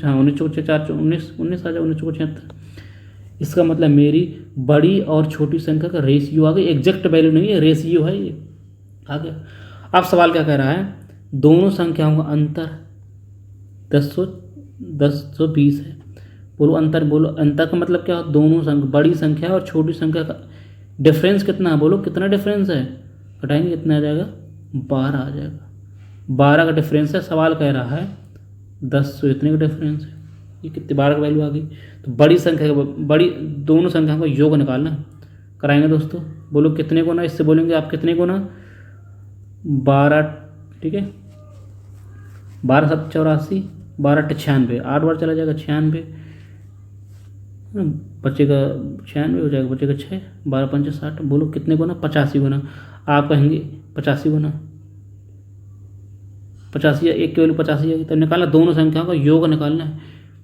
हाँ 19 चौक 4 19 आ जाए, 19 चौक 76। इसका मतलब मेरी बड़ी और छोटी संख्या का रेशियो आ गया, एग्जैक्ट वैल्यू नहीं है, रेशियो है ये आ गया। अब सवाल क्या कह रहा है, दोनों संख्याओं का अंतर 1020 है। बोलो अंतर का मतलब क्या, दोनों संख्या बड़ी संख्या और छोटी संख्या का डिफरेंस कितना है, बोलो कितना डिफरेंस है, घटाएंगे कितना आ जाएगा, 12 आ जाएगा। 12 का डिफरेंस है, सवाल कह रहा है 10 से इतने का डिफरेंस है, ये कितने 12 की वैल्यू आ गई। तो बड़ी दोनों संख्याओं का योग निकालना कराएंगे दोस्तों। बोलो कितने गुना, इससे बोलेंगे आप कितने गुना, 12, ठीक है, 12 7 84, 12 8 96, 8 बार चला जाएगा 96, बचेगा 96 हो जाएगा, बचेगा 6, 12 5 60। बोलो कितने गुना, 85 गुना। आप कहेंगे 85 गुना, 85 एक की वैल्यू 85 आएगी, तब निकालना, दोनों संख्याओं का योग निकालना है।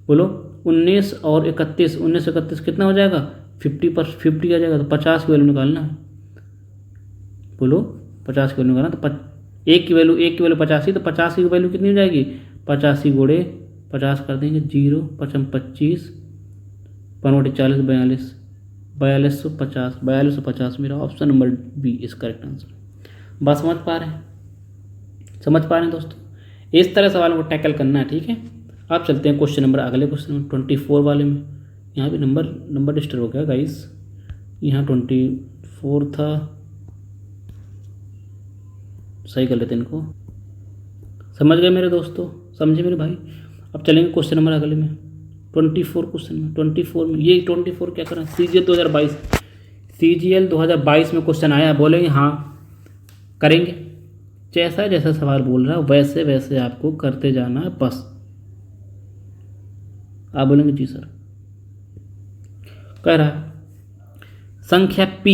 बोलो 19 और 31, 19 से 31 कितना हो जाएगा, 50 आ जाएगा, तो 50 की वैल्यू निकालना है। बोलो 50 की वैल्यू निकालना, तो एक की वैल्यू 85, तो 50 की वैल्यू कितनी हो जाएगी, 85 गुणे 50 कर देंगे, 0 5 25 5 40 42, 4250 मेरा option number B is correct answer. बात समझ पा रहे हैं दोस्तों, इस तरह सवालों को टैकल करना है, ठीक है। आप चलते हैं क्वेश्चन नंबर, अगले क्वेश्चन 24 वाले में। यहाँ भी नंबर डिस्टर्ब हो गया गाइस, यहाँ 24 था, सही कर लेते हैं इनको, समझ गए मेरे दोस्तों, समझे मेरे भाई। अब चलेंगे क्वेश्चन नंबर अगले में, 24 क्वेश्चन में। 24 में ये 24 क्या करें, CGL 2022 में क्वेश्चन आया, बोलेंगे हाँ करेंगे, जैसा सवाल बोल रहा है वैसे वैसे आपको करते जाना है बस। आप बोलेंगे जी सर, कह रहा है संख्या P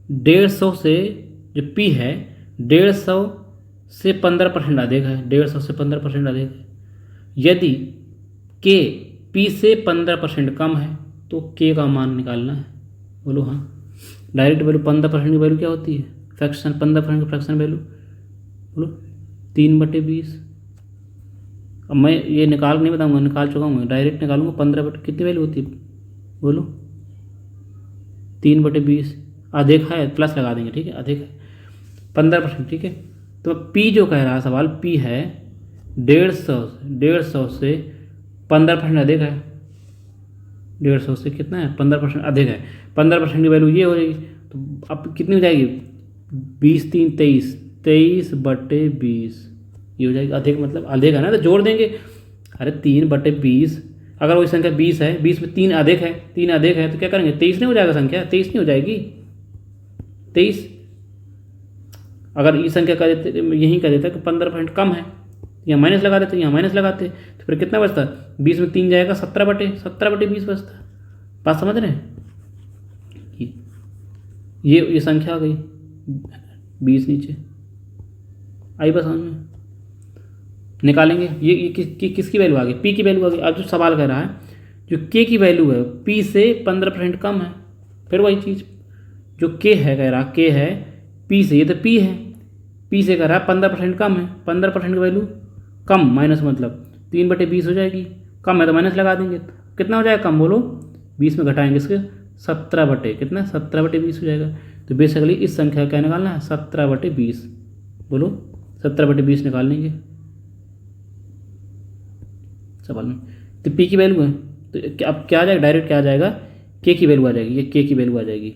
150 से, जो P है 150 से 15% अधिक है, 150 से 15% अधिक है। यदि के पी से 15% कम है तो के का मान निकालना है। बोलो हाँ। डायरेक्ट वैल्यू 15% की वैल्यू क्या होती है? फ्रैक्शन 15% की फ्रैक्शन वैल्यू बोलो 3/20। अब मैं ये निकाल नहीं बताऊंगा, निकाल चुका हूँ, डायरेक्ट निकालूंगा। 15 कितनी वैल्यू होती है बोलो? 3/20। अधिक है प्लस लगा देंगे, ठीक है, अधिक है 15%, ठीक है। तो पी जो कह रहा है सवाल, पी है 150 से 15% अधिक है। 150 से कितना है? 15% अधिक है। 15% की वैल्यू ये हो जाएगी, तो अब कितनी हो जाएगी? 20 3 23, 23/20 ये हो जाएगी। अधिक मतलब अधिक है ना, तो जोड़ देंगे। अरे 3/20, अगर वही संख्या 20 है, 20 में 3 अधिक है, 3 अधिक है तो क्या करेंगे? 23 नहीं हो जाएगा संख्या? 23 नहीं हो जाएगी? 23। अगर ये संख्या कह देते, यहीं कह देता कि 15% कम है, यहाँ माइनस लगा देते, यहाँ माइनस लगाते, तो फिर कितना बचता? 20 में 3 जाएगा, 17/20 बचता। बात समझ रहे हैं? ये संख्या आ गई 20 नीचे आई, बस समझ में निकालेंगे। ये किसकी वैल्यू आ गई? पी की वैल्यू आ गई। अब जो सवाल कह रहा है, जो के की वैल्यू है पी से 15% कम है, फिर वही चीज़ जो के है, कह रहा के है पी से, ये तो पी है, पी से कह रहा है 15% कम है। 15% की वैल्यू कम, माइनस मतलब 3/20 हो जाएगी। कम है तो माइनस लगा देंगे, कितना हो जाएगा कम बोलो? 20 में घटाएंगे इसके 17 कितना? 17/20 हो जाएगा। तो बेसिकली इस संख्या क्या निकालना है? 17/20। बोलो 17/20 निकाल लेंगे सवाल में। तो पी की वैल्यू है, तो अब क्या आ जाएगा? डायरेक्ट क्या आ जाएगा? के की वैल्यू आ जाएगी। ये के की वैल्यू आ जाएगी,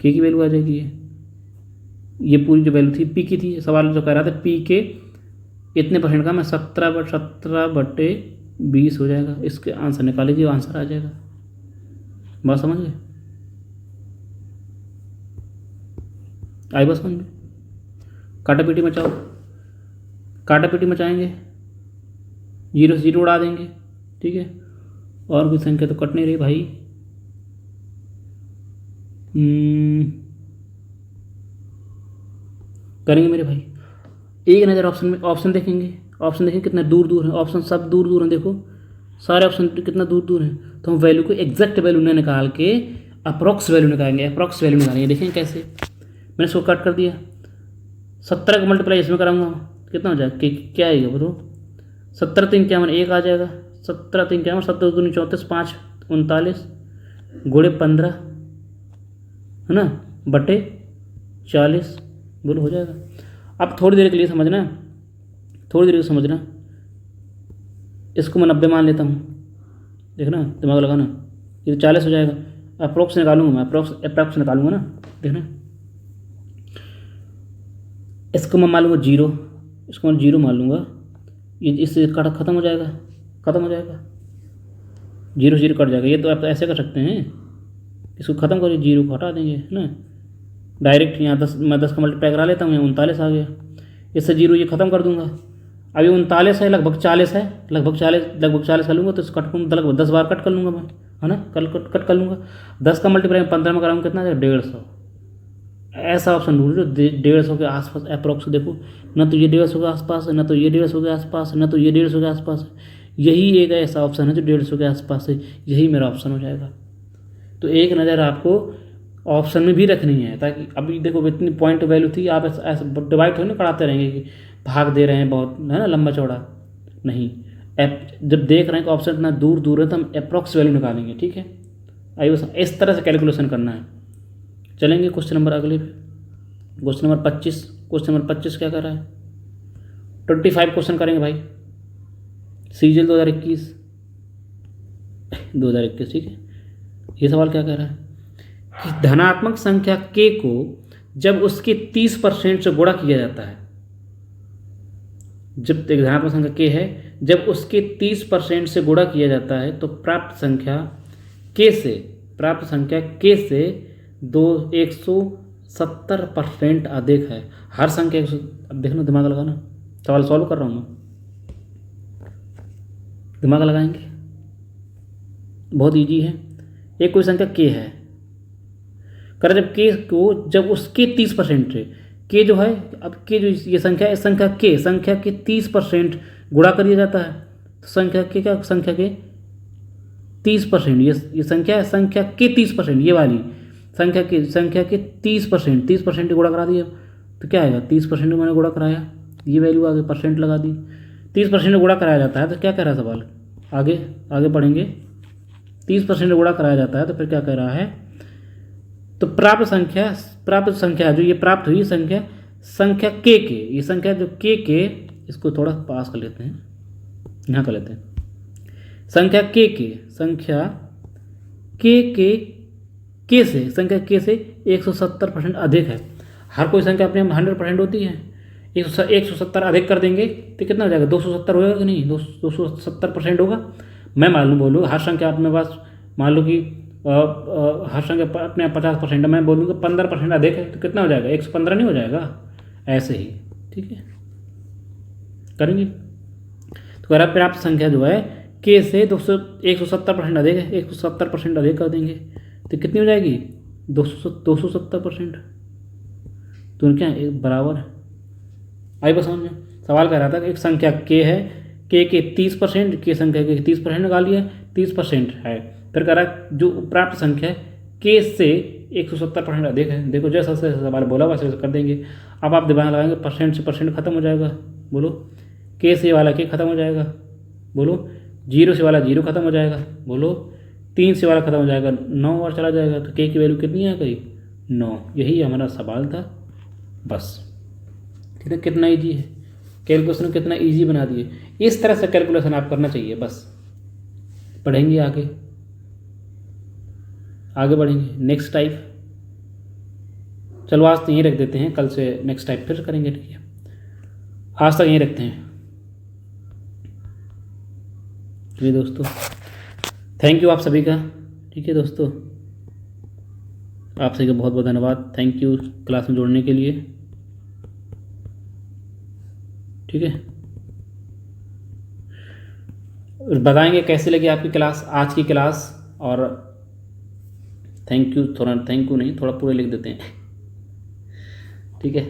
के की वैल्यू आ जाएगी। ये पूरी जो वैल्यू थी पी की थी, सवाल जो कह रहा था पी के इतने परसेंट का, मैं 17/20 हो जाएगा। इसके आंसर निकाल लीजिए, आंसर आ जाएगा। बात समझ गए? आई बात समझ में? काटा पीटी मचाओ, काटा पीटी मचाएंगे, 0 से 0 उड़ा देंगे, ठीक है। और कोई संख्या तो कट नहीं रही भाई। करेंगे मेरे भाई। एक नज़र ऑप्शन में, ऑप्शन देखेंगे, ऑप्शन देखेंगे कितना दूर दूर है। ऑप्शन सब दूर दूर हैं, देखो सारे ऑप्शन कितना दूर दूर हैं। तो हम वैल्यू को एग्जैक्ट वैल्यू न निकाल के अप्रॉक्स वैल्यू निकालेंगे, अप्रॉक्स वैल्यू निकालेंगे। देखेंगे कैसे? मैंने इसको कट कर दिया, 17 का मल्टीप्लाई इसमें कराऊंगा, कितना हो जाएगा? क्या आएगा बोलो? 17 3 51 1 आ जाएगा। 17 3 51, 17 दूनी 34, 5 39 गुणे 15 है ना, बटे 40 बोलो हो जाएगा। अब थोड़ी देर के लिए समझना, थोड़ी देर के समझना। इसको मैं 90 मान लेता हूँ, देखना दिमाग लगाना। ये तो 40 हो जाएगा। अप्रोक्स निकालूंगा मैं, अप्रोक्स निकालूंगा ना, देखना। इसको मैं मान लूँगा 0, इसको मैं 0 मान लूँगा। ये इससे कट खत्म हो जाएगा, खत्म हो जाएगा, 0 0 कट जाएगा। ये तो आप ऐसे कर सकते हैं, इसको ख़त्म करिए, 0 को हटा देंगे, है ना। डायरेक्ट यहाँ 10, मैं 10 का मल्टीप्लाई करा लेता हूँ, यहाँ 39 आ गया। इससे 0 ये ख़त्म कर दूंगा। अभी 39 है, लगभग 40 है, लगभग 40 कर लूँगा, तो इसको कट लगभग 10 बार कट कर लूँगा मैं, है ना। कट कर लूँगा। 10 का मल्टीप्लाई 15 में कराऊँगा, कितना है? 150। ऐसा ऑप्शन ढूंढ लो 150 के आसपास अप्रॉक्स। देखो ना तो ये 150 के आसपास है, ना तो ये 150 के आसपास है, ना तो ये 150 के आसपास है। यही एक ऐसा ऑप्शन है जो 150 के आसपास है, यही मेरा ऑप्शन हो जाएगा। तो एक नज़र आपको ऑप्शन में भी रखनी है, ताकि अभी देखो इतनी पॉइंट वैल्यू थी, आप ऐसा डिवाइड थोड़ी ना कराते रहेंगे कि भाग दे रहे हैं बहुत, है ना, लंबा चौड़ा नहीं। जब देख रहे हैं कि ऑप्शन इतना दूर दूर है तो हम अप्रॉक्स वैल्यू निकालेंगे, ठीक है। आइए बस इस तरह से कैलकुलेशन करना है। चलेंगे क्वेश्चन नंबर अगले पे, क्वेश्चन नंबर 25। क्वेश्चन नंबर 25 क्या कर रहा है? 25 क्वेश्चन करेंगे भाई, सीजल 2021, ठीक है। ये सवाल क्या कह रहा है कि धनात्मक संख्या k को जब उसके 30% से गुणा किया जाता है, जब एक धनात्मक संख्या k है, जब उसके 30% से गुणा किया जाता है तो प्राप्त संख्या k से 170% अधिक है। हर संख्या, अब देखना, दिमाग लगाना, सवाल सॉल्व कर रहा हूँ मैं, दिमाग लगाएंगे, बहुत इजी है। एक कोई संख्या k है, कर जब k को जब उसके 30% से, के जो है, अब के जो ये संख्या, इस संख्या के 30% गुणा कर दिया जाता है। तो संख्या के क्या, संख्या के 30%, ये संख्या है, संख्या के 30%, ये वाली संख्या के 30% गुणा करा दिया तो क्या आएगा, 30% मैंने गुणा कराया, ये वैल्यू आगे परसेंट लगा दी, 30% गुणा कराया जाता है। तो क्या कह रहा है सवाल, आगे पढ़ेंगे। 30% गुणा कराया जाता है तो फिर क्या कह रहा है, तो प्राप्त संख्या जो ये प्राप्त हुई संख्या के, ये संख्या जो के, इसको थोड़ा पास कर लेते हैं, यहाँ कर लेते हैं, संख्या के से 170% अधिक है। हर कोई संख्या अपने 100% होती है, 170 अधिक कर देंगे तो कितना हो जाएगा, 270 होगा कि नहीं, 270% होगा। मैं मालूम बोलूँ हर संख्या अपने पास, मान लो कि हर संख्या अपने 50% है, मैं बोलूँगा 15% अधिक है तो कितना हो जाएगा, 115 नहीं हो जाएगा, ऐसे ही। ठीक है, करेंगे तो कह रहा प्राप्त संख्या जो है के से 170% अधिक है, 170% अधिक कर देंगे तो कितनी हो जाएगी, 270%। तो क्या एक बराबर है, आई बस समझ में। सवाल कह रहा था कि एक संख्या के है, के 30%, के संख्या के 30% निकाल लिया, 30% है। फिर कह रहा जो प्राप्त संख्या के से 170% अधिक है। देखो जैसा सवाल बोला वैसे कर देंगे। अब आप दिमाग लगाएंगे, परसेंट से परसेंट खत्म हो जाएगा, बोलो के से वाला के खत्म हो जाएगा, बोलो 0 से वाला 0 खत्म हो जाएगा, बोलो 3 से वाला खत्म हो जाएगा, 9 और चला जाएगा तो के की वैल्यू कितनी आ गई, 9। यही हमारा सवाल था बस। ठीक है, कितना ईजी है कैलकुलेशन, कितना ईजी बना दिए। इस तरह से कैलकुलेशन आप करना चाहिए बस। पढ़ेंगे आगे बढ़ेंगे। नेक्स्ट टाइप, चलो आज तो यहीं रख देते हैं, कल से नेक्स्ट टाइप फिर करेंगे। ठीक है, आज तक यहीं रखते हैं। जी दोस्तों, थैंक यू आप सभी का। ठीक है दोस्तों, आप सभी का बहुत बहुत धन्यवाद, थैंक यू क्लास में जोड़ने के लिए। ठीक है, बताएंगे कैसी लगी आपकी क्लास, आज की क्लास। और थैंक यू, थोड़ा थैंक यू नहीं, थोड़ा पूरे लिख देते हैं। ठीक है,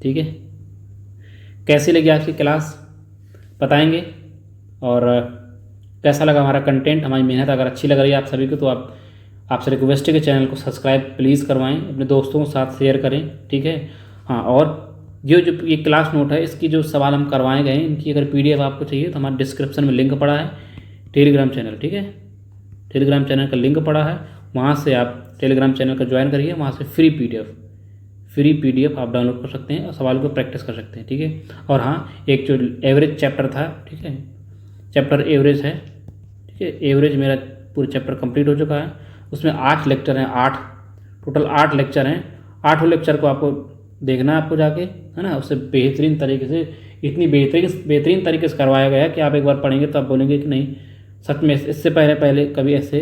ठीक है, कैसी लगी आपकी क्लास बताएंगे। और कैसा लगा हमारा कंटेंट, हमारी मेहनत अगर अच्छी लग रही है आप सभी को तो आपसे रिक्वेस्ट है कि चैनल को सब्सक्राइब प्लीज़ करवाएं, अपने दोस्तों के साथ शेयर करें। ठीक है, हाँ, और जो ये क्लास नोट है, इसकी जो सवाल हम करवाए गए हैं, इनकी अगर PDF आपको चाहिए तो हमारे डिस्क्रिप्शन में लिंक पड़ा है, टेलीग्राम चैनल। ठीक है, टेलीग्राम चैनल का लिंक पड़ा है, वहाँ से आप टेलीग्राम चैनल का ज्वाइन करिए, वहाँ से फ्री PDF आप डाउनलोड कर सकते हैं और सवाल को प्रैक्टिस कर सकते हैं। ठीक है, और हाँ, एक जो एवरेज चैप्टर था, ठीक है, चैप्टर एवरेज है। ठीक है, एवरेज मेरा पूरा चैप्टर कंप्लीट हो चुका है। उसमें 8 लेक्चर हैं, टोटल 8 लेक्चर हैं। 8 लेक्चर को आपको देखना है, आपको जाके, है ना। उससे बेहतरीन तरीके से, इतनी बेहतरीन तरीके से करवाया गया है कि आप एक बार पढ़ेंगे तो आप बोलेंगे कि नहीं सच में इससे पहले कभी ऐसे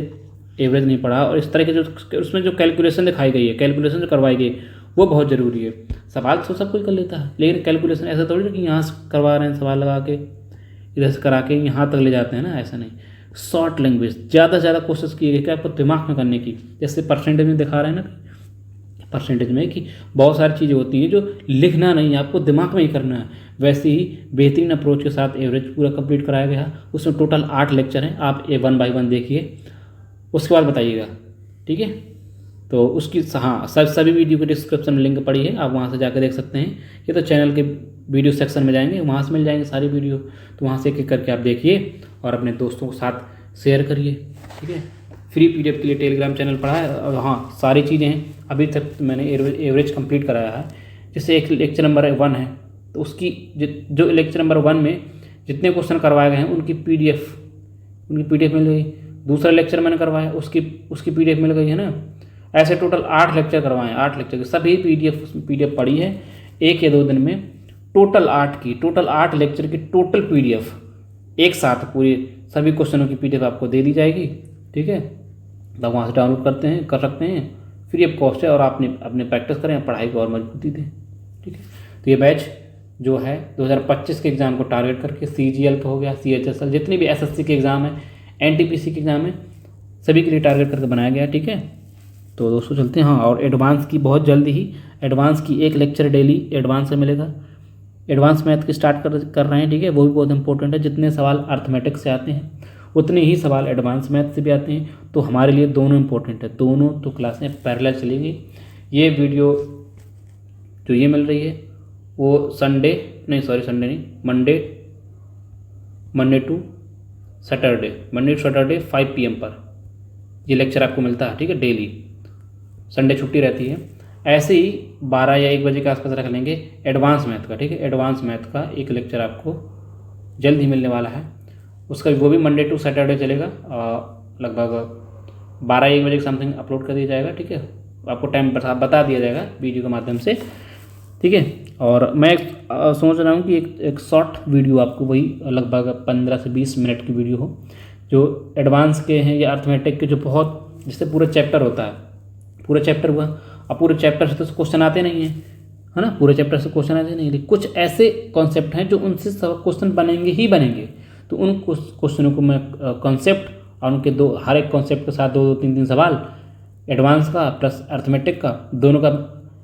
एवरेज नहीं पढ़ा। और इस तरह के जो उसमें जो कैलकुलेशन दिखाई गई है, कैलकुलेशन जो करवाई गई वो बहुत ज़रूरी है। सवाल तो सब कोई कर लेता है, लेकिन कैलकुलेशन ऐसा थोड़ी ना कि यहाँ से करवा रहे हैं सवाल लगा के, इधर से करा के यहाँ तक ले जाते हैं ना, ऐसा नहीं। शॉर्ट लैंग्वेज ज़्यादा से ज़्यादा कोशिश की गई कि आपको दिमाग में करने की। जैसे परसेंटेज में दिखा रहे हैं ना, परसेंटेज में कि बहुत सारी चीज़ें होती हैं जो लिखना नहीं है, आपको दिमाग में ही करना है। वैसे ही बेहतरीन अप्रोच के साथ एवरेज पूरा कंप्लीट कराया गया। उसमें टोटल 8 लेक्चर हैं, आप 1 बाय 1 देखिए, उसके बाद बताइएगा। ठीक है, तो उसकी हाँ सभी वीडियो के डिस्क्रिप्शन में लिंक पड़ी है, आप वहाँ से जाकर देख सकते हैं। ये तो चैनल के वीडियो सेक्शन में जाएंगे, वहाँ से मिल जाएंगे सारी वीडियो, तो वहाँ से एक एक करके आप देखिए और अपने दोस्तों के साथ शेयर करिए। ठीक है, फ्री PDF के लिए टेलीग्राम चैनल पढ़ा है। और हाँ, सारी चीज़ें हैं, अभी तक मैंने एवरेज कंप्लीट कराया है। जैसे एक लेक्चर नंबर 1 है तो उसकी जो लेक्चर नंबर 1 में जितने क्वेश्चन करवाए गए हैं उनकी PDF मिल गई। दूसरा लेक्चर मैंने करवाया उसकी PDF मिल गई, है ना। ऐसे टोटल 8 लेक्चर करवाए हैं, 8 लेक्चर की सभी PDF पड़ी है। 1 या 2 दिन में टोटल 8 लेक्चर की टोटल PDF एक साथ पूरी सभी क्वेश्चनों की PDF आपको दे दी जाएगी। ठीक है, तो वहाँ से डाउनलोड कर सकते हैं, फ्री ऑफ कॉस्ट है। और आपने अपने प्रैक्टिस करें, पढ़ाई को और मजबूती दें। ठीक है, तो ये बैच जो है 2025 के एग्ज़ाम को टारगेट करके CGL का हो गया, CHSL, जितने भी SSC के एग्ज़ाम है, NTPC के एग्ज़ाम है, सभी के लिए टारगेट करके बनाया गया। ठीक है, तो दोस्तों चलते हैं। हाँ, और एडवांस की बहुत जल्दी ही एडवांस की एक लेक्चर डेली एडवांस से मिलेगा। एडवांस मैथ की स्टार्ट कर रहे हैं, ठीक है, वो भी बहुत इंपॉर्टेंट है। जितने सवाल अर्थमेटिक से आते हैं उतने ही सवाल एडवांस मैथ से भी आते हैं, तो हमारे लिए दोनों इंपॉर्टेंट है। दोनों तो क्लासें पैरेलल चलेंगी। ये वीडियो जो ये मिल रही है वो संडे नहीं, मंडे टू सैटरडे 5 PM पर ये लेक्चर आपको मिलता है, ठीक है, डेली। संडे छुट्टी रहती है। ऐसे ही 12 या 1 बजे के आसपास रख लेंगे एडवांस मैथ का, ठीक है। एडवांस मैथ का एक लेक्चर आपको जल्द ही मिलने वाला है। उसका वो भी मंडे टू सैटरडे चलेगा, लगभग 12-1 बजे के समथिंग अपलोड कर दिया जाएगा, ठीक है। आपको टाइम बता दिया जाएगा वीडियो के माध्यम से, ठीक है। और मैं सोच रहा हूँ कि एक शॉर्ट वीडियो आपको वही लगभग 15 से 20 मिनट की वीडियो हो, जो एडवांस के हैं या अर्थमेटिक के, जो बहुत जिससे पूरा चैप्टर होता है। पूरा चैप्टर हुआ, अब पूरे चैप्टर से तो क्वेश्चन आते नहीं हैं, है ना, पूरे चैप्टर से क्वेश्चन आते नहीं, लेकिन कुछ ऐसे कॉन्सेप्ट हैं जो उनसे सब क्वेश्चन बनेंगे ही बनेंगे। तो उन क्वेश्चनों को मैं कॉन्सेप्ट और उनके हर एक कॉन्सेप्ट के साथ 2-3 सवाल एडवांस का प्लस अर्थमेटिक का दोनों का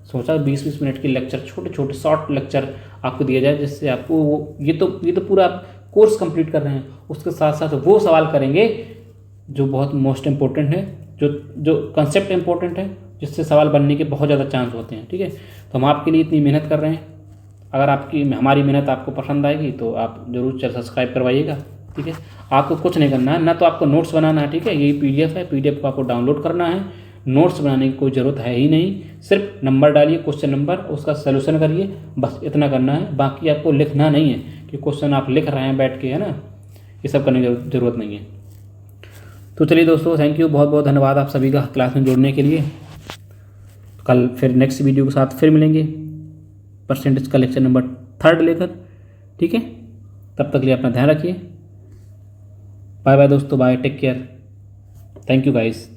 सोचा 20-20 मिनट के लेक्चर, छोटे छोटे शॉर्ट लेक्चर आपको दिया जाए, जिससे आपको वो ये तो पूरा आप कोर्स कंप्लीट कर रहे हैं, उसके साथ साथ वो सवाल करेंगे जो बहुत मोस्ट इम्पोर्टेंट है, जो कंसेप्ट इम्पोर्टेंट है, जिससे सवाल बनने के बहुत ज़्यादा चांस होते हैं, ठीक है। तो हम आपके लिए इतनी मेहनत कर रहे हैं। अगर हमारी मेहनत आपको पसंद आएगी तो आप ज़रूर सब्सक्राइब करवाइएगा, ठीक है। आपको कुछ नहीं करना है, ना तो आपको नोट्स बनाना है, ठीक है। यही PDF है, PDF को आपको डाउनलोड करना है। नोट्स बनाने की कोई ज़रूरत है ही नहीं, सिर्फ नंबर डालिए, क्वेश्चन नंबर, उसका सोल्यूशन करिए, बस इतना करना है। बाकी आपको लिखना नहीं है कि क्वेश्चन आप लिख रहे हैं बैठ के, है ना, ये सब करने की ज़रूरत नहीं है। तो चलिए दोस्तों, थैंक यू, बहुत बहुत धन्यवाद आप सभी का क्लास में जुड़ने के लिए। कल फिर नेक्स्ट वीडियो के साथ फिर मिलेंगे, परसेंटेज का लेक्चर नंबर 3 लेकर, ठीक है। तब तक के लिए अपना ध्यान रखिए। बाय बाय दोस्तों, bye, take care, thank you guys.